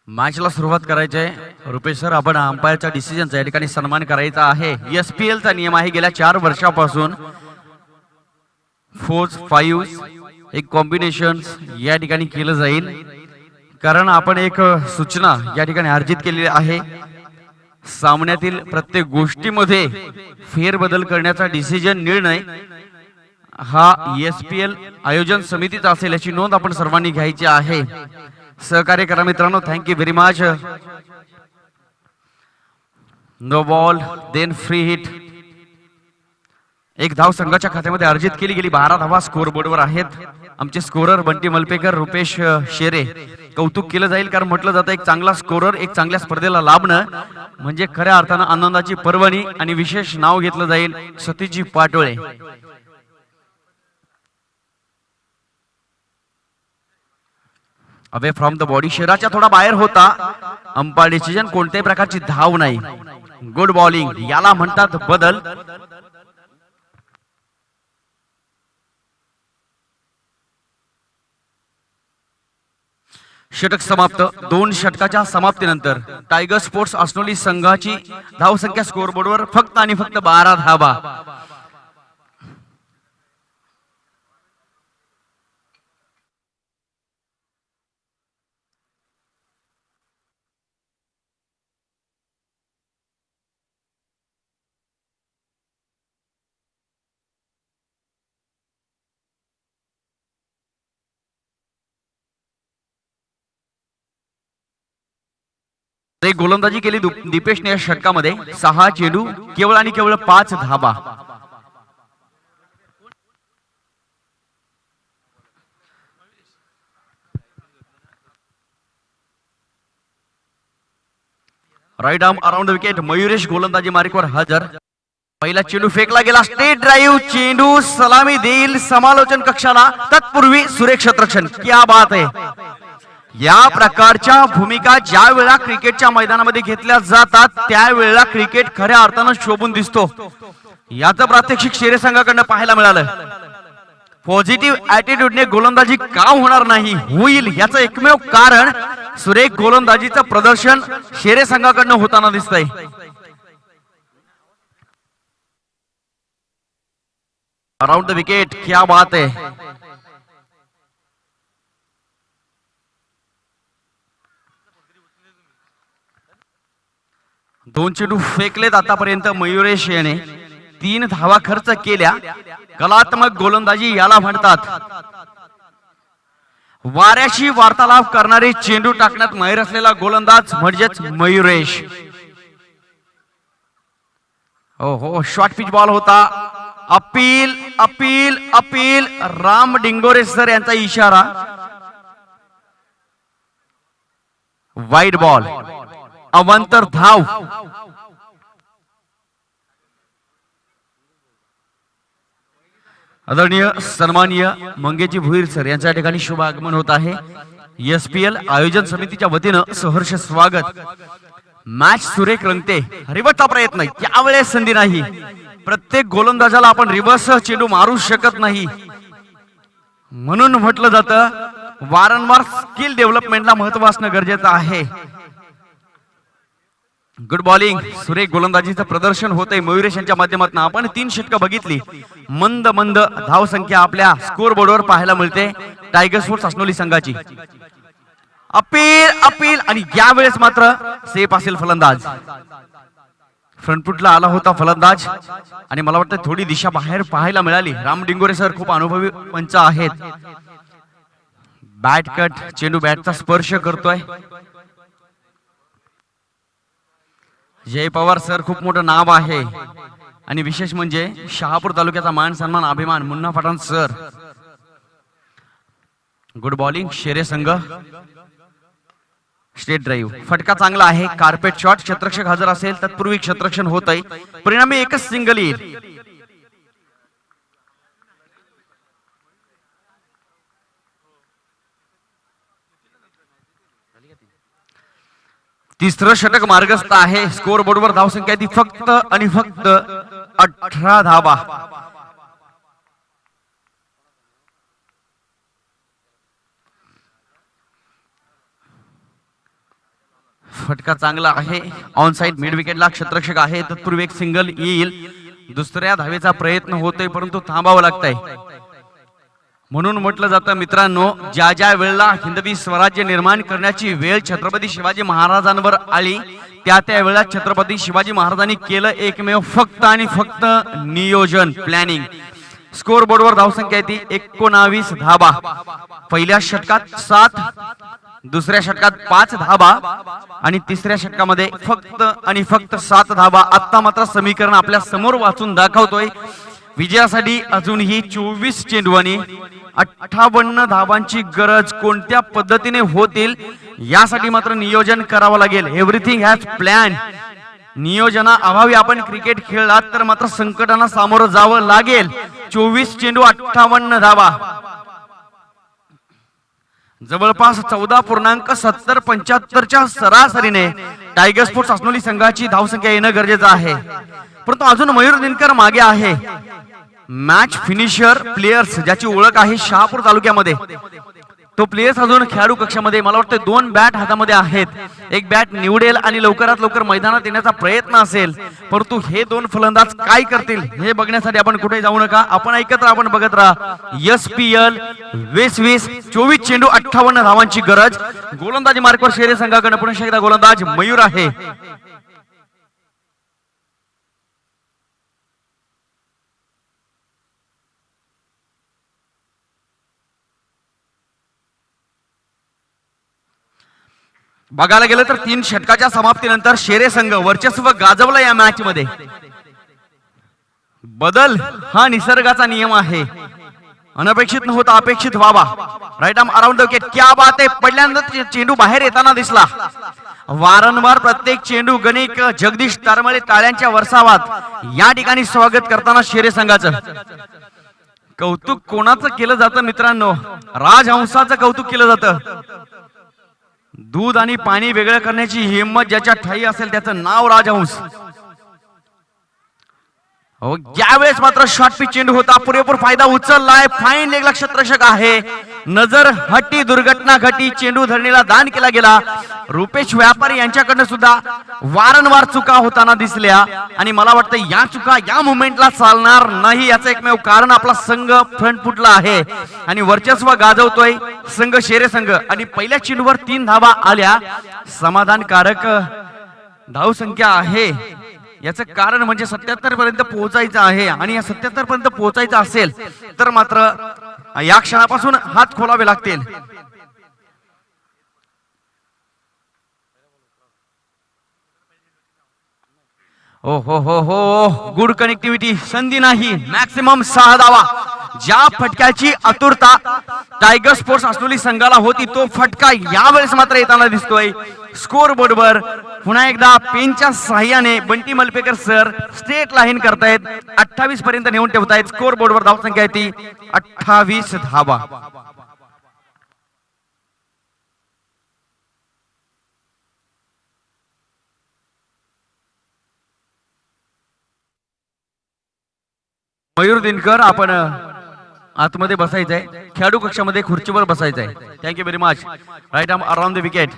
मॅचला सुरुवात करायची आहे. रुपेश सर, आपण अंपायरच्या डिसिजनचा या ठिकाणी सन्मान करायचा आहे. SPL चा नियम आहे, गेल्या 4 वर्षापासून 4 5 एक कॉम्बिनेशन या ठिकाणी केलं जाईल. कारण आपण एक सूचना या ठिकाणी अर्जित केलेली आहे. सामन्यातील प्रत्येक गोष्टीमध्ये फेरबदल करण्याचा डिसिजन निर्णय हा SPL आयोजन समितीचा असेल, याची नोंद आपण सर्वांनी घ्यायची आहे. सहकार्य करा मित्रांनो. Thank you very much. No ball then free hit. एक धाव संघाच्या खात्यामध्ये अर्जित केली गेली. 12 धावा स्कोर बोर्डवर आहेत. आमचे स्कोरर बंटी मलपेकर, रुपेश शेरे. कौतुक केलं जाईल, कारण म्हटलं जातं एक चांगला स्कोरर एक चांगल्या स्पर्धेला लाभणं म्हणजे खऱ्या अर्थानं आनंदाची पर्वणी. आणि विशेष नाव घेतलं जाईल Satiji Patole. Away from the body, शरीराच्या थोडा बाहेर होता. अंपायर डिसिजन, कोणत्याही प्रकारची धाव नाही. गुड बॉलिंग, याला म्हणतात बदल. षटक समाप्त. 2 षटकाच्या समाप्तीनंतर टायगर स्पोर्ट्स असनोली संघाची धावसंख्या स्कोर बोर्डवर फक्त आणि फक्त 12 धावा. एक गोलंदाजी केली दीपेशने या षटकामध्ये. 6 चेंडू, केवळ आणि केवळ 5 धाबा. Right arm around the wicket. Mayuresh गोलंदाजी मार्कवर हजर. पहिला चेंडू फेकला गेला. स्ट्रेट ड्राईव्ह चेंडू सलामी देईल समालोचन कक्षाला. तत्पूर्वी सुरेख क्षेत्ररक्षण. क्या बात आहे. या प्रकारच्या भूमिका ज्या वेळा क्रिकेटच्या मैदानामध्ये घेतल्या जातात त्यावेळेला क्रिकेट खऱ्या अर्थानं शोभून दिसतो. याचं प्रात्यक्षिक शेरे संघाकडनं पाहायला मिळालं. पॉझिटिव्ह ऍटिट्यूडने गोलंदाजी का होणार नाही, होईल याचं एकमेव कारण सुरेख गोलंदाजीचं प्रदर्शन शेरे संघाकडनं होताना दिसतंय. अराउंड द विकेट, क्या बात है. दोन चेंडू फेकलेत आतापर्यंत मयुरेश याने 3 धावा खर्च केल्या. कलात्मक गोलंदाजी याला म्हणतात. वाऱ्याशी वार्तालाप करणारे चेंडू टाकण्यात माहिर असलेला गोलंदाज म्हणजेच मयुरेश. हो हो, शॉर्ट पिच बॉल होता. Appeal appeal appeal, Ram Dingore sir यांचा इशारा. वाईड बॉल, अवांतर धाव. आदरणीय सन्माननीय मंगेजी भुईर सर यांच्या ठिकाणी शुभ आगमन होत आहे. एसपीएल आयोजन समितीच्या वतीनं सहर्ष स्वागत. मॅच सुरेख रंगते. रिवर्सचा प्रयत्न, यावेळेस संधी नाही. प्रत्येक गोलंदाजाला आपण रिवर्स चेंडू मारू शकत नाही, म्हणून म्हटलं जातं वारंवार स्किल डेव्हलपमेंटला महत्व असणं गरजेचं आहे. गुड बॉलिंग, सुरेख गोलंदाजीचं प्रदर्शन होतंय मयुरेश यांच्या माध्यमातून. आपण 3 षटकं बघितली. मंद मंद धाव संख्या आपल्या स्कोर बोर्डवर पाहायला मिळते टायगर स्पोर्ट्स असनोली संघाची. अपील अपील, आणि यावेळेस मात्र सेफ असेल फलंदाज. फ्रंटफुटला आला होता फलंदाज, आणि मला वाटतं थोडी दिशा बाहेर पाहायला मिळाली. राम डिंगोरे सर खूप अनुभवी पंच आहेत. बॅट कट, चेंडू बॅटचा स्पर्श करतोय. जय पवार सर खूप मोठं नाव आहे, आणि विशेष म्हणजे शहापूर तालुक्याचा मान सन्मान अभिमान Munna Pathan sir. Good bowling, शेरे संघ. स्टेट ड्राईव्ह, फटका चांगला आहे. कार्पेट शॉट, क्षेत्ररक्षक हजर असेल तत्पूर्वी क्षेत्ररक्षण होत आहे. परिणामी एकच सिंगल येईल. तिसरं षटक मार्गस्थ आहे. स्कोर बोर्डवर धावसंख्या ती फक्त आणि फक्त 18 धावा. फटका चांगला आहे. ऑन साइड मिड विकेटला क्षेत्ररक्षक आहे. तत्पूर्वी एक सिंगल येईल. दुसऱ्या धावेचा प्रयत्न होतोय, परंतु थांबावं लागतंय. म्हणून म्हटलं जातं मित्रांनो, ज्या ज्या वेळेला हिंदवी स्वराज्य निर्माण करण्याची वेळ छत्रपती शिवाजी महाराजांवर आली, त्या त्या वेळेला छत्रपती शिवाजी महाराजांनी केलं एकमेव फक्त आणि फक्त नियोजन, प्लॅनिंग. स्कोर बोर्डवर धावसंख्या ती 19 धावा. पहिल्या षटकात 7, दुसऱ्या षटकात 5 धावा, आणि तिसऱ्या षटकामध्ये फक्त आणि फक्त 7 धावा. आता मात्र समीकरण आपल्या समोर वाचून दाखवतोय. विजयासाठी अजूनही 24 चेंडू आणि 58 धावांची गरज. कोणत्या पद्धतीने होतील यासाठी मात्र नियोजन करावं लागेल. Everything has plan. नियोजना अभावी आपण क्रिकेट खेळलात तर मात्र संकटांना सामोरं जावं लागेल. 24 चेंडू 58 धावा, जवळपास 14.70-75च्या सरासरीने टायगर स्पोर्ट्स असनोली संघाची धावसंख्या येणं गरजेचं आहे. परंतु अजून मयूर दिनकर मागे आहे. मॅच फिनिशर प्लेयर्स ज्याची ओळख आहे शहापूर तालुक्यामध्ये, तो प्लेयर्स अजून खेळाडू कक्षामध्ये मला वाटतं 2 बॅट हातामध्ये आहेत. एक बॅट निवडेल आणि लवकरात लवकर मैदानात येण्याचा प्रयत्न असेल. परंतु हे 2 फलंदाज काय करतील हे बघण्यासाठी आपण कुठे जाऊ नका. आपण ऐकत राहा, आपण बघत राहा. एसपीएल 2020, 24 चेंडू 58 धावांची गरज. गोलंदाजी मार्कवर शेरे संघाकडे पुन्हा एकदा गोलंदाज मयूर आहे. बघायला गेलं तर 3 षटकाच्या समाप्तीनंतर शेरे संघ वर्चस्व गाजवलं या मॅच मध्ये. बदल हा निसर्गाचा नियम आहे. अनपेक्षित न होता अपेक्षित व्हावा. Right arm around the wicket, क्या बात आहे. पहिल्यांदा चेंडू बाहेर येताना दिसला. वारंवार प्रत्येक चेंडू गणिक जगदीश तारमळे टाळ्यांच्या वर्षावात या ठिकाणी स्वागत करताना शेरे संघाचं. कौतुक कोणाचं केलं जातं मित्रांनो? राजहंसाचं कौतुक केलं जातं. दूध आणि पाणी वेगळं करण्याची हिंमत ज्याच्या ठाई असेल त्याचं नाव राजहंस. हो यावेळेस मात्र शॉर्ट पिच चेंडू होता, पुरेपूर फायदा उचललाय, फाईन लेगला क्षेत्ररक्षक आहे, नजर हट्टी, दुर्घटना घटी, चेंडू धरणीला दान केला गेला. रुपेश व्यापारी यांच्याकडनं सुद्धा वारंवार चुका होताना दिसल्या आणि मला वाटतं या चुका या मुवमेंटला चालणार नाही. याचं एकमेव कारण आपला संघ फ्रंट फुटला आहे आणि वर्चस्व गाजवतोय संघ शेरे संघ आणि पहिल्या चेंडूवर 3 धावा आल्या. समाधानकारक धावसंख्या आहे. याचं कारण म्हणजे 77 पर्यंत पोहोचायचं आहे आणि या 77 पर्यंत पोहोचायचं असेल तर मात्र या क्षणापासून हात खोलावे लागतील. हो हो हो हो गुड कनेक्टिव्हिटी, संधी नाही, मॅक्सिमम 6 धावा. ज्या फटक्याची आतुरता टायगर स्पोर्ट्स असलेली संघाला होती तो फटका यावेळेस मात्र येताना दिसतोय. स्कोर बोर्डवर पुन्हा एकदा पेनच्या सहाय्याने बंटी मलपेकर सर स्ट्रेट लाईन करतायत, 28 पर्यंत नेऊन ठेवतायत. स्कोर बोर्डवर धावसंख्या आहे ती 28 धावा. मयूर दिनकर आपण आतमध्ये बसायचंय, खेळाडू कक्षामध्ये खुर्चीवर बसायचंय. Thank you very much. Right arm around the wicket.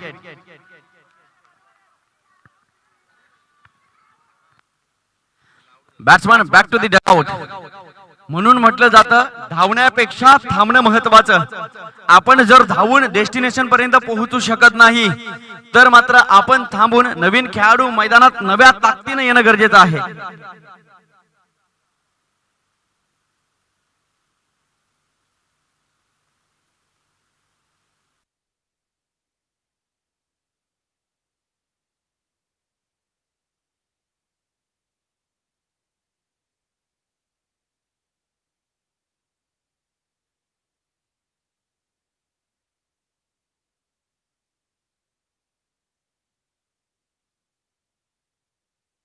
Batsman back to the dugout. म्हणून म्हटलं जातं धावण्यापेक्षा थांबणं महत्वाचं. आपण जर धावून डेस्टिनेशन पर्यंत पोहोचू शकत नाही तर मात्र आपण थांबून नवीन खेळाडू मैदानात नव्या ताकदीने येणं गरजेचं आहे.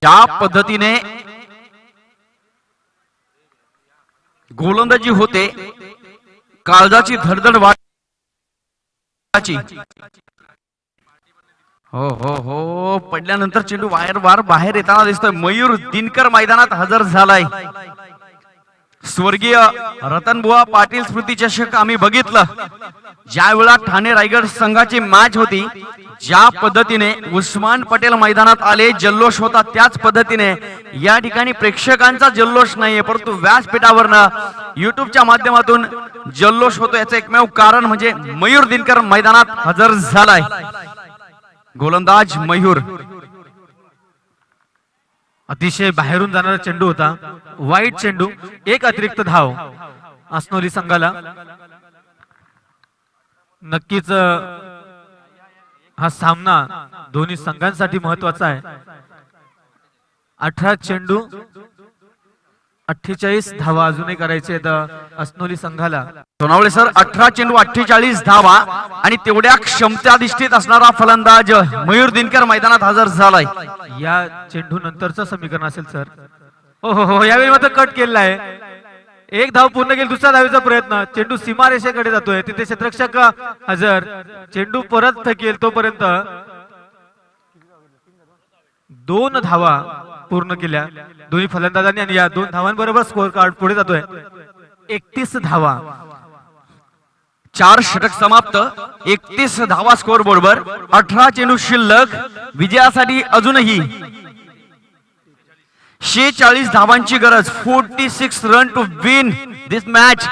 ज्या पद्धतीने गोलंदाजी होते, काळजाची धडधड वाढायची. हो हो हो पडल्यानंतर चेंडू वार बाहेर येताना दिसतोय. मयूर दिनकर मैदानात हजर झालाय. स्वर्गीय रतनबुवा पाटील स्मृती चषक आम्ही बघितलं. ज्या वेळा ठाणे रायगड संघाची मॅच होती, ज्या पद्धतीने उस्मान पटेल मैदानात आले, जल्लोष होता, त्याच पद्धतीने या ठिकाणी प्रेक्षकांचा जल्लोष नाहीये परंतु व्यासपीठावरनं युट्यूबच्या माध्यमातून जल्लोष होतो. याचं एकमेव कारण म्हणजे मयूर दिनकर मैदानात हजर झालाय. गोलंदाज मयूर. अतिशय बाहेरून जाणारा चेंडू होता, वाईट चेंडू. एक अतिरिक्त धाव असनोली संघाला. नक्कीच हा सामना दोन्ही संघांसाठी महत्वाचा आहे. 18 चेंडू 48 धावा अजूनही करायचे असनोली संघाला. सोनावळे सर 18 चेंडू 48 धावा आणि तेवढ्या क्षमताधिष्ठित असणारा फलंदाज मयूर दिनकर मैदानात हजर झालाय. या चेंडू नंतरचं समीकरण असेल सर. हो हो हो यावेळी मात्र कट केलेला आहे. एक धाव पूर्ण केली, दुसऱ्या धावेचा प्रयत्न, चेंडू सीमारेषेकडे जातोय, तिथे क्षेत्ररक्षक हजर. चेंडू परत फेकेल तोपर्यंत 2 धावा पूर्ण केल्या दोन्ही फलंदाजांनी आणि या 2 धावांबरोबर स्कोर कार्ड पुढे जातोय. 31 धावा. 4 षटक समाप्त, 31 धावा स्कोर बोर्डवर. 18 चेंडू शिल्लक. विजयासाठी अजूनही 46 धावांची गरज. 46 run to win this match.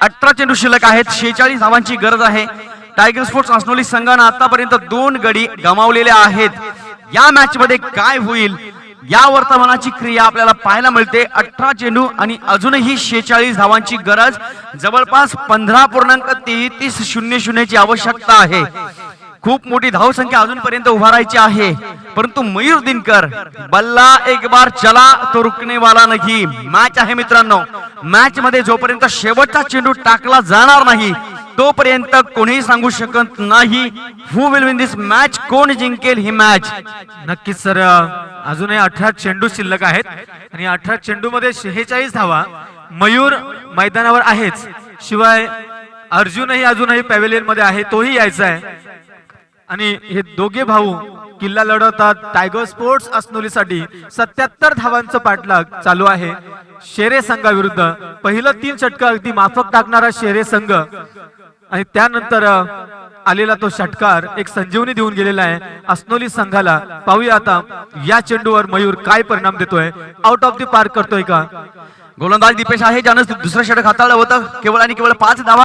18 चेंडू शिल्लक आहेत, 46 धावांची गरज आहे. टायगर स्पोर्ट्स असनोली संघानं आतापर्यंत 2 गडी गमावलेले आहेत. या मॅच मध्ये काय होईल या वर्तमानाची क्रिया आपल्याला पाहायला मिळते. 18 चेंडू आणि अजूनही 46 धावांची गरज. जवळपास 15.3300 ची आवश्यकता आहे. खूप मोठी धावसंख्या अजूनपर्यंत उभारायची आहे परंतु मयूर दिनकर बल्ला एक बार चला तो रुकने वाला नाही. मॅच आहे मित्रांनो. मॅच मध्ये जोपर्यंत शेवटचा चेंडू टाकला जाणार नाही तोपर्यंत कोणीही सांगू शकत नाही हु विल विन दिस मॅच, कोण जिंकेल ही मॅच. नक्कीच सर. अजूनही 18 चेंडू शिल्लक आहेत आणि 18 चेंडू मध्ये 46 धावा. मयूर मैदानावर आहेच, शिवाय अर्जुनही अजूनही पॅव्हेलियन मध्ये आहे, तोही यायचा आहे. आणि हे दोघे भाऊ किल्ला लढवतात. टायगर स्पोर्ट्स असनोलीसाठी 77 धावांचं पाठलाग चालू आहे. शेरे संघाविरुद्ध पहिलं 3 षटक अगदी माफक टाकणारा शेरे संघ आणि त्यानंतर आलेला तो षटकार एक संजीवनी देऊन गेलेला आहे अस्नोली संघाला. पाहूया आता या चेंडूवर मयूर काय परिणाम देतोय, आउट ऑफ द पार्क करतोय का. गोलंदाज दीपेश आहे ज्यानं दुसरं षटक हाताळलं होतं. केवळ आणि केवळ 5 धावा.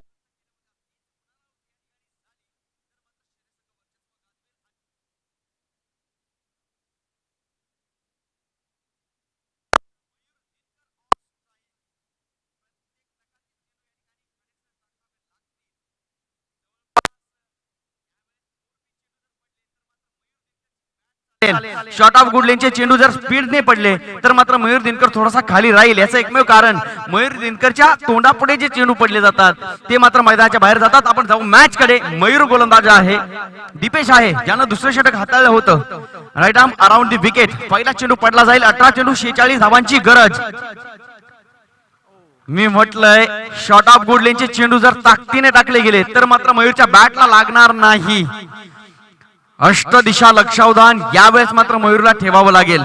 शॉर्ट ऑफ गुड लेनचे चेंडू जर स्पीडने पडले तर मात्र मयूर दिनकर थोडासा खाली राहील. याचं एकमेव कारण मयूर दिनकरच्या तोंडापुढे जे चेंडू पडले जातात ते मात्र मैदानाच्या बाहेर जातात. आपण जाऊ मॅच कडे. मयूर गोलंदाज आहे, दीपेश आहे ज्यानं दुसरं षटक हाताळलं होतं. Right arm around the wicket. पहिला चेंडू पडला जाईल. 18 चेंडू 46 धावांची गरज. मी म्हटलंय शॉर्ट ऑफ गुड लेनचे चेंडू जर ताकदीने टाकले गेले तर मात्र मयूरच्या बॅटला लागणार नाही. अष्टदिशा लक्षावधान यावेळेस मात्र मयूरला ठेवावं लागेल,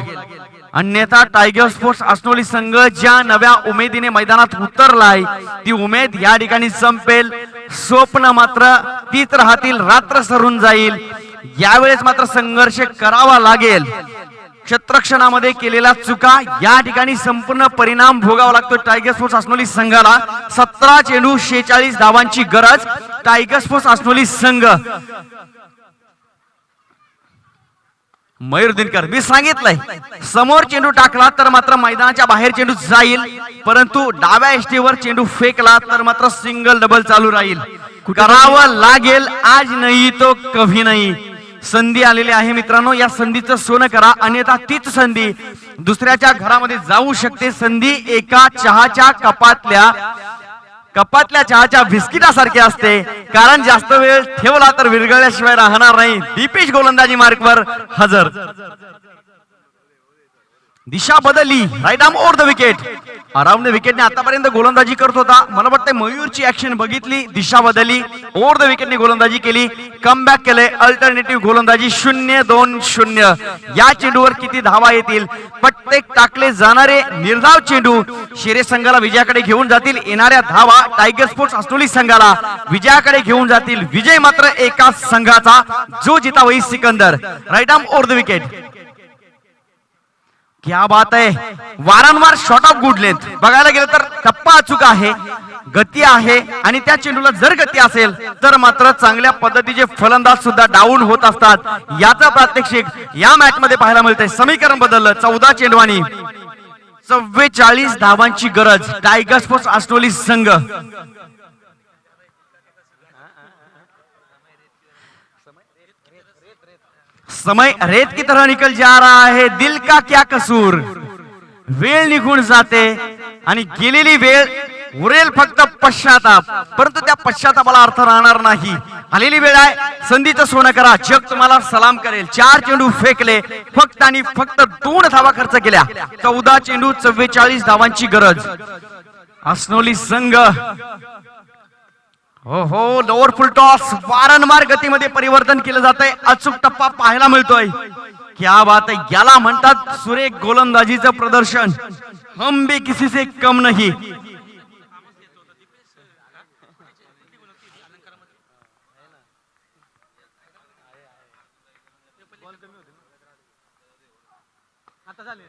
अन्यथा टायगर स्पोर्ट्स अस्नोली संघ ज्या नव्या उमेदीने मैदानात उतरलाय ती उमेद या ठिकाणी संपेल. स्वप्न मात्र तीच राहतील, रात्र सरून जाईल. यावेळेस मात्र संघर्ष करावा लागेल. क्षेत्ररक्षणामध्ये केलेल्या चुका या ठिकाणी संपूर्ण परिणाम भोगावा लागतो टायगर स्पोर्ट्स अस्नोली संघाला. 17 चेंडू 46 धावांची गरज टायगर स्पोर्ट्स अस्नोली संघ. मयूर दिनकर मी सांगितलंय समोर चेंडू टाकला तर मात्र मैदानाच्या बाहेर चेंडू जाईल, परंतु डाव्या एष्टीवर चेंडू फेकला तर मात्र सिंगल डबल चालू राहील. करावं लागेल, आज नाही तो कभी नाही. संधी आलेली आहे मित्रांनो, या संधीचं सोनं करा, अन्यथा तीच संधी दुसऱ्याच्या घरामध्ये जाऊ शकते. संधी एका चहाच्या कपातल्या चहाच्या बिस्किटासारखी असते, कारण जास्त वेळ ठेवला तर विरघळल्याशिवाय राहणार नाही. दीपेश गोलंदाजी मार्कवर हजर. दिशा बदलली. Right arm over the wicket. Around the विकेटने आतापर्यंत गोलंदाजी करत होता. मला वाटतं मयूरची ऍक्शन बघितली, दिशा बदलली, ओव्हर द विकेटने गोलंदाजी केली, कमबॅक केले. अल्टरनेटिव्ह गोलंदाजी 0-2-0. या चेंडूवर किती धावा येतील? प्रत्येक टाकले जाणारे निर्धाव चेंडू शेरे संघाला विजयाकडे घेऊन जातील. येणाऱ्या धावा टायगर स्पोर्ट्स अस्नोली संघाला विजयाकडे घेऊन जातील. विजय मात्र एकाच संघाचा, जो जिता वही सिकंदर. Right arm over the wicket. क्या बात आहे. वारंवार शॉर्ट ऑफ गुड लेंथ. बघायला गेलं तर टप्पा अचूक आहे, गती आहे, आणि त्या चेंडूला जर गती असेल तर मात्र चांगल्या पद्धतीचे फलंदाज सुद्धा डाऊन होत असतात. याचा प्रात्यक्षिक या मॅच मध्ये पाहायला मिळतंय. समीकरण बदललं. 14 चेंडवानी 44 धावांची गरज टायगर स्पोर्ट्स अस्नोली संघ. समय रेत की तरह निकल जा रहा है, दिल का क्या कसूर. वेळ निघून जाते आणि गेलेली वेळ उरेल फक्त पश्चाताप, परंतु त्या पश्चातापाला अर्थ राहणार नाही. आलेली वेळ आहे, संधीचं सोनं करा, जग तुम्हाला सलाम करेल. 4 चेंडू फेकले, फक्त आणि फक्त 2 धावा खर्च केल्या. 14 चेंडू 44 धावांची गरज. अस्नोली संघ. हो लोअर फुल टॉस. वारंवार गतीमध्ये परिवर्तन केलं जात आहे. अचूक टप्पा पाहायला मिळतोय. क्या बात आहे. याला म्हणतात सुरेख गोलंदाजीचं प्रदर्शन. हम भी किसी से कम नहीं.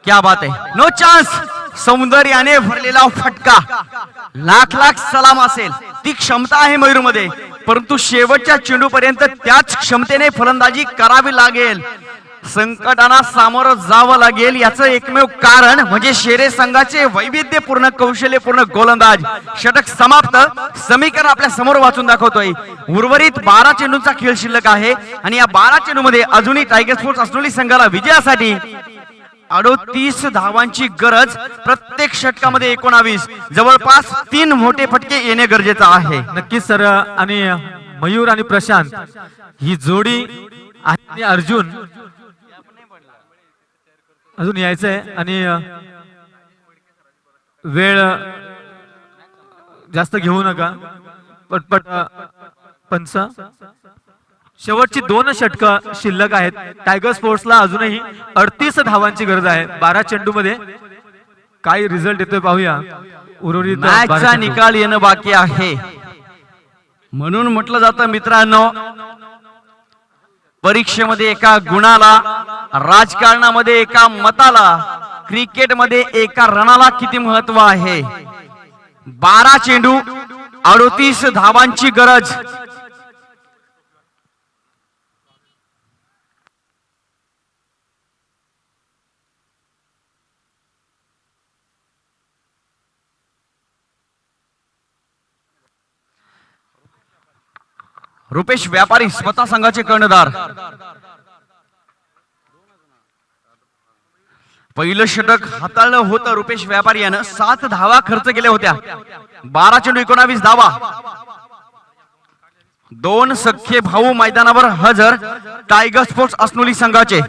क्या बात आहे. No chance. सौंदर्याने भरलेला फटका. लाख सलाम असेल. ती क्षमता आहे मयूर मध्ये, परंतु शेवटच्या चेंडू पर्यंत त्याच क्षमतेने फलंदाजी करावी लागेल. संकटांना सामोरं जावं लागेल. याचं एकमेव कारण म्हणजे शेरे संघाचे वैविध्यपूर्ण कौशल्यपूर्ण गोलंदाज. षटक समाप्त. समीकरण आपल्या समोर वाचून दाखवतोय. उर्वरित 12 चेंडूंचा खेळ शिल्लक आहे आणि या 12 चेंडू मध्ये अजूनही टायगर स्पोर्ट्स अस्नोली संघाला विजयासाठी 38 धावांची गरज. प्रत्येक षटकामध्ये 19. जवळपास 3 मोठे फटके येणे गरजेचं आहे. नक्कीच सर. आणि मयूर आणि प्रशांत ही जोडी आणि अर्जुन अजून यायचंय आणि वेळ जास्त घेऊ नका. पटपट पंच. शेवटची 2 षटकं शिल्लक आहेत. टायगर स्पोर्ट्सला अजूनही 38 धावांची गरज आहे 12 चेंडू मध्ये. काय रिझल्ट येतोय पाहूया. उर्वरित मॅचचा बारा निकाल येणं बाकी आहे. म्हणून म्हटलं जातं मित्रांनो, परीक्षेमध्ये एका गुणाला, राजकारणामध्ये एका मताला, क्रिकेटमध्ये एका रनाला किती महत्व आहे. 12 चेंडू 38 धावांची गरज. रुपेश व्यापारी स्वतः संघाचे कर्णधार. पहिलं षटक हाताळलं होतं रुपेश व्यापारी यानं. 7 धावा खर्च केल्या होत्या. 12 चेंडू 19 धावा. 2 सख्खे भाऊ मैदानावर हजर टायगर स्पोर्ट्स अस्नोली संघाचे.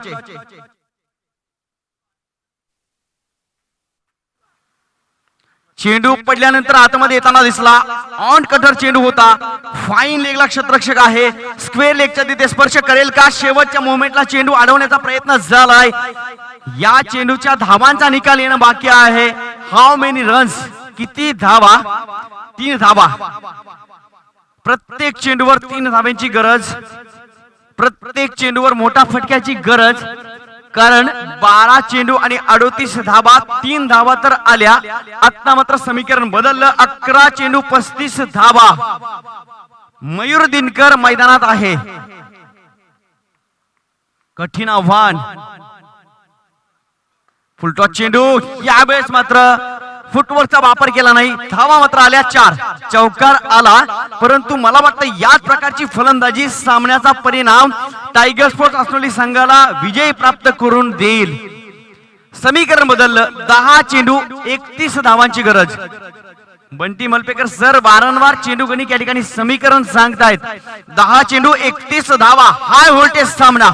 चेंडू पडल्यानंतर आतमध्ये येताना दिसला. ऑन कटर चेंडू होता. फाईन लेगला क्षेत्ररक्षक आहे. स्क्वेअर लेगच्या तिथे स्पर्श करेल का? शेवटच्या मोमेंटला चेंडू अडवण्याचा प्रयत्न झालाय. या चेंडूच्या धावांचा निकाल येणं बाकी आहे. हाऊ मेनी रन्स, किती धावा? 3 धावा. प्रत्येक चेंडूवर 3 धावांची गरज. प्रत्येक चेंडूवर मोठा फटक्याची गरज. कारण 12 चेंडू आणि 38 धावा. 3 धावा तर आल्या. आता मात्र समीकरण बदललं. 11 चेंडू 35 धावा. मयूर दिनकर मैदानात आहे. कठीण आव्हान. फुलटॉस चेंडू. यावेळेस मात्र फुटवर्कचा वापर केला नाही. धावा मात्र आल्या 4. चौकार आला. परंतु मला वाटतं याच प्रकारची फलंदाजी सामन्याचा परिणाम टायगर स्पोर्ट्स अस्नोली संघाला विजय प्राप्त करून देईल. समीकरण बदललं. 10 चेंडू 31 धावांची गरज. बंटी मलपेकर सर वारंवार चेंडू गणिक या ठिकाणी समीकरण सांगतायत. 10 चेंडू 31 धावा. हाय व्होल्टेज सामना.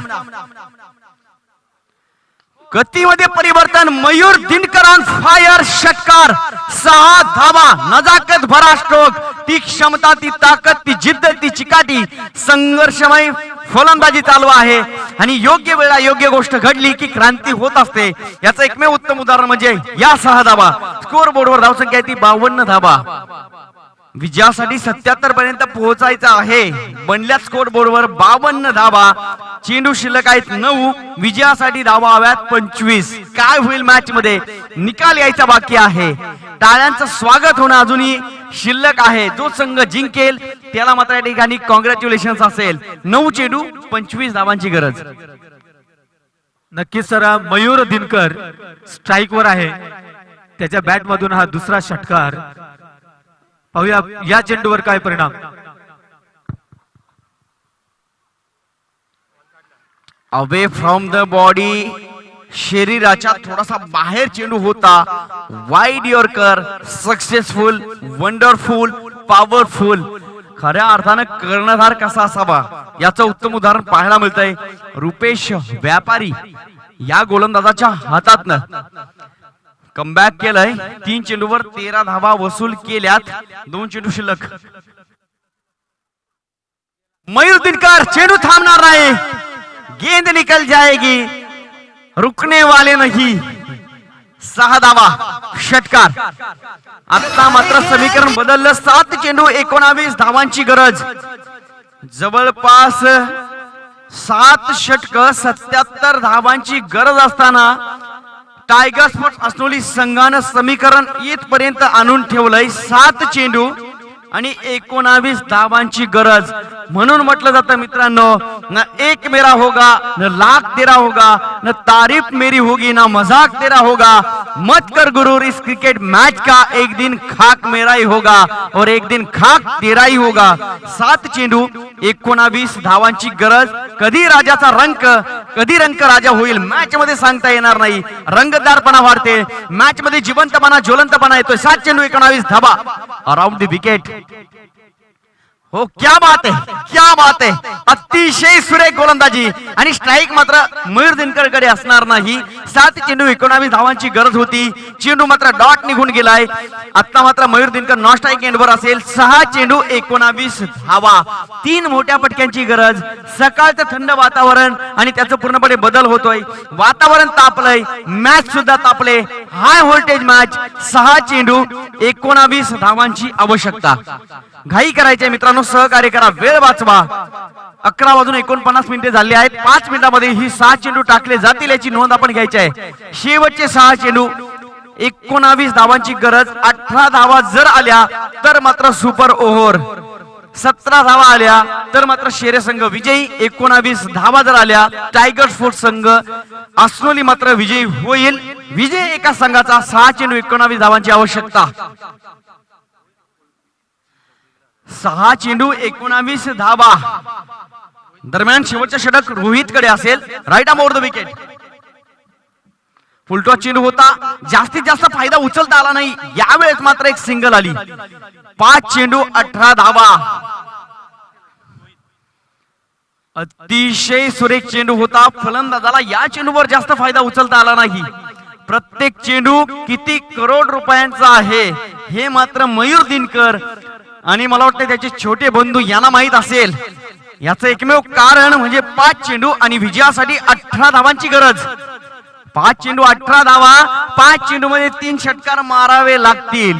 गतीमध्ये परिवर्तन. Mayur Dinkar on fire. षटकार. 6 धावा. नजाकत भरा स्ट्रोक. ती क्षमता, ती ताकद, ती जिद्द, ती चिकाटी, संघर्षमय फलंदाजी चालू आहे. आणि योग्य वेळा योग्य गोष्ट घडली की क्रांती होत असते. याचं एकमेव उत्तम उदाहरण म्हणजे या 6 धावा. स्कोर बोर्डवर धावसंख्या ती 52 धावा. विजयासाठी 77 पर्यंत पोहोचायचं आहे. बनल्यात स्कोर बोर्डवर 52 धावा. चेंडू शिल्लक आहेत 9. विजयासाठी धावा हव्यात 25. काय होईल मॅच मध्ये? निकाल यायचा बाकी आहे. टाळ्यांचं स्वागत होणं अजूनही शिल्लक आहे. जो संघ जिंकेल त्याला मात्र या ठिकाणी कॉंग्रॅच्युलेशन असेल. 9 चेंडू 25 धावांची गरज. नक्कीच सर. मयूर दिनकर स्ट्राईक वर आहे. त्याच्या बॅट मधून हा दुसरा षटकार. पाहूया या चेंडूवर काय परिणाम. Away from the body. शरीराच्या थोडासा बाहेर चेंडू होता. Wide yorker. Successful, wonderful, powerful. खऱ्या अर्थानं कर्णधार कसा असावा याचं उत्तम उदाहरण पाहायला मिळतंय रुपेश व्यापारी या गोलंदाजाच्या हातातनं. कमबॅक केलंय. 3 चेंडूवर 13 धावा वसूल केल्यात. 2 चेंडू शिल्लक. मयूर दिनकर. चेंडू थांबणार नाही. गेंद निकल जाएगी, रुकने वाले नहीं. 6 धावा. षटकार. आता मात्र समीकरण बदललं. 7 चेंडू 19 धावांची गरज. जवळपास 7 षटक 77 धावांची गरज असताना टायगर स्पोर्ट्स अस्नोली संघानं समीकरण इथपर्यंत आणून ठेवलंय. 7 चेंडू आणि 19 धावांची गरज. म्हणून म्हटलं जातं मित्रांनो, न एक मेरा होगा, न लाख तेरा होगा, न तारीफ मेरी होगी, ना मजाक तेरा होगा. मत कर गुरूर इस क्रिकेट मैच का. एक दिन खाक मेरा ही होगा और एक दिन खाक तेरा ही होगा. 7 चेंडू 19 धावांची गरज. कधी राजाचा रंग, कधी रंग राजा होईल मॅच मध्ये सांगता येणार नाही. रंगतदारपणा वाढते मॅच मध्ये. जिवंतपणा, ज्वलंतपणा येतोय. 7 चेंडू 19 धावा. Around the wicket. हो, क्या बात आहे, क्या बात आहे. अतिशय सुरेख गोलंदाजी आणि स्ट्राईक मात्र मयूर दिनकरकडे असणार नाही. 7 चेंडू 19 धावांची गरज होती. चेंडू मात्र डॉट निघून गेलाय. आता मात्र मयूर दिनकर नॉन स्ट्राईक एंडवर असेल. 6 चेंडू 19 धावा. 3 मोठ्या पटक्यांची गरज. सकाळचं थंड वातावरण आणि त्याचं पूर्णपणे बदल होतोय. वातावरण तापलंय, मॅच सुद्धा तापले. High voltage match. 6 चेंडू 19 धावांची आवश्यकता. घाई करायचे मित्रांनो, सहकार्य करा, वेळ वाचवा. 11:49 झाले आहेत. 5 मिनिटांमध्ये ही 6 चेंडू टाकले जातील याची नोंद आपण घ्यायची आहे. शेवटचे 6 चेंडू 19 धावांची गरज. 18 धावा जर आल्या तर मात्र सुपर ओव्हर. 17 धावा आल्या तर मात्र शेरे संघ विजयी. 19 धावा जर आल्या टायगर स्पोर्ट्स संघ अस्नोली मात्र विजयी होईल. विजय एका संघाचा. 6 चेंडू 19 धावांची आवश्यकता. 6 चेंडू 19 धावा. दरम्यान शेवटचा षटक रोहित कडे असेल. Right arm over the wicket. Full toss चेंडू होता. जास्तीत जास्त फायदा उचलता आला नाही. यावेळेस मात्र एक सिंगल आली. 5 चेंडू 18 धावा. अतिशय सुरेख चेंडू होता. फलंदाजाला या चेंडूवर जास्त फायदा उचलता आला नाही. प्रत्येक चेंडू किती करोड रुपयांचा आहे हे मात्र मयूर दिनकर आणि मला वाटतं त्याचे छोटे बंधू यांना माहित असेल. याचं एकमेव कारण म्हणजे 5 चेंडू आणि विजयासाठी 18 धावांची गरज. 5 चेंडू 18 धावा. 5 चेंडू मध्ये 3 षटकार मारावे लागतील.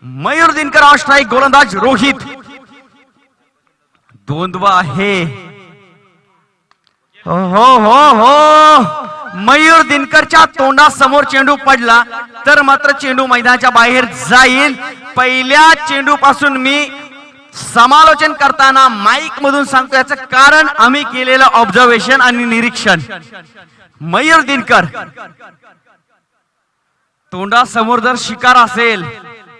Mayur Dinkar on strike. गोलंदाज रोहित. द्वंद्व आहे. हो हो हो हो. मयूर दिनकरच्या तोंडासमोर चेंडू पडला तर मात्र चेंडू मैदानाच्या बाहेर जाईल. पहिल्या चेंडू पासून मी समालोचन करताना माईक मधून सांगतो, याचं कारण आम्ही केलेलं ऑब्झर्वेशन आणि निरीक्षण. मयूर दिनकर तोंडासमोर जर शिकार असेल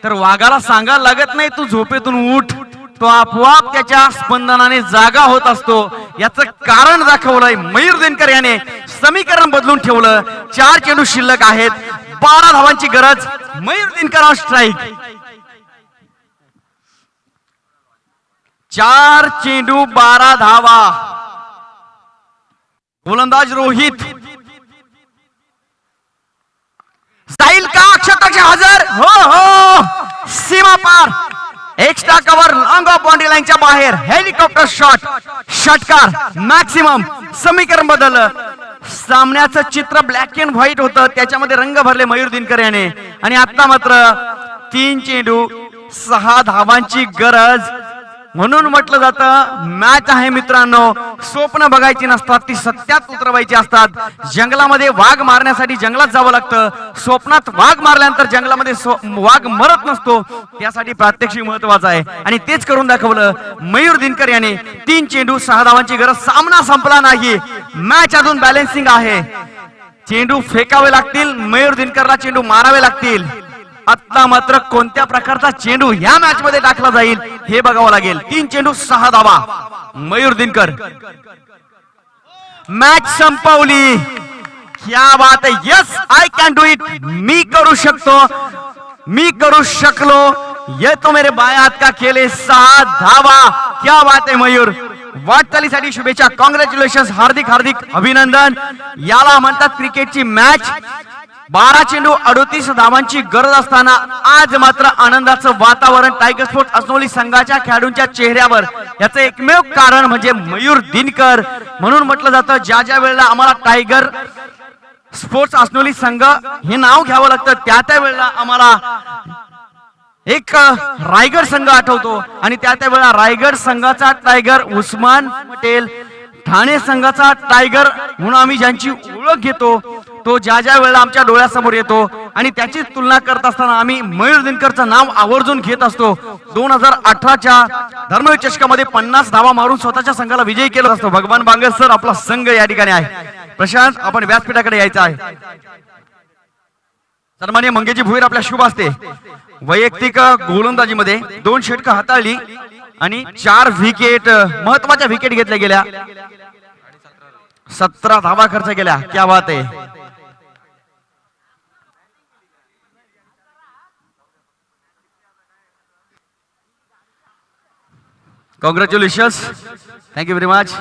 तर वाघाला सांगायला लागत नाही तू झोपेतून उठ. तो आपोआप त्याच्या स्पंदनाने जागा होत असतो. याचं कारण दाखवलंय मयूर दिनकर याने. समीकरण बदलून ठेवलं. 4 चेंडू शिल्लक आहेत. 12 धावांची गरज. Mayur Dinkar on strike. 4 चेंडू 12 धावा. गोलंदाज रोहित. स्टाईल का क्षेत्ररक्षक हजर. हो हो. सीमा पार. Extra cover long of boundary लाईनच्या बाहेर. Helicopter shot. षटकार मॅक्सिमम. समीकरण बदललं. सामन्याचं चित्र ब्लॅक अँड व्हाईट होतं. त्याच्यामध्ये रंग भरले मयूर दिनकर याने. आणि आता मात्र 3 चेंडू 6 धावांची गरज. म्हणून म्हटलं जातं मॅच आहे मित्रांनो, स्वप्न बघायची नसतात, ती सत्यात उतरवायची असतात. जंगलामध्ये वाघ मारण्यासाठी जंगलात जावं लागतं. स्वप्नात वाघ मारल्यानंतर जंगलामध्ये वाघ मरत नसतो. त्यासाठी प्रात्यक्षिक महत्वाचं आहे आणि तेच करून दाखवलं मयूर दिनकर याने. 3 चेंडू 6 धावांची गरज. सामना संपला नाही. मॅच अजून बॅलन्सिंग आहे. चेंडू फेकावे लागतील. मयूर दिनकरला चेंडू मारावे लागतील. आता मात्र कोणत्या प्रकारचा चेंडू या मॅच मध्ये टाकला जाईल हे बघावं लागेल. 3 चेंडू 6 धावा. मयूर दिनकर मॅच संपवली. क्या बात है. Yes I can do it. मी करू शकतो. मी करू शकलो. ये तो मेरे बायात का खेले. 6 धावा. क्या बात है मयूर. वाटचालीसाठी शुभेच्छा. कॉंग्रॅच्युलेशन. हार्दिक हार्दिक अभिनंदन. याला म्हणतात क्रिकेटची मॅच. 12 चेंडू 38 धावांची गरज असताना आज मात्र आनंदाचं वातावरण टायगर स्पोर्ट्स अस्नोली संघाच्या खेळाडूंच्या चेहऱ्यावर. याचं एकमेव कारण म्हणजे मयूर दिनकर. म्हणून म्हटलं जातं ज्या ज्या वेळेला आम्हाला टायगर स्पोर्ट्स अस्नोली संघ हे नाव घ्यावं लागतं त्या त्या वेळेला आम्हाला एक रायगड संघ आठवतो. आणि त्या त्या वेळेला रायगड संघाचा टायगर उस्मान पटेल, ठाणे संघाचा टायगर म्हणून आम्ही ज्यांची ओळख घेतो तो ज्या ज्या वेळेला आमच्या डोळ्यासमोर येतो आणि त्याची तुलना करत असताना आम्ही मयूर दिनकरचं नाव आवर्जून घेत असतो. 2018च्या धर्मवीर चषकामध्ये 50 धावा मारून स्वतःच्या संघाला विजयी केलं असतो. भगवान बांगर सर आपला संघ या ठिकाणी आहे. प्रशांत आपण व्यासपीठाकडे यायचं आहे. सन्माननीय मंगेशजी भुईर आपल्या शुभ असते. वैयक्तिक गोलंदाजीमध्ये 2 षटकं हाताळली आणि 4 विकेट महत्वाच्या विकेट घेतल्या गेल्या. 17 धावा खर्च केल्या. क्या बात आहे. कॉंग्रॅच्युलेशन्स. Thank you very much.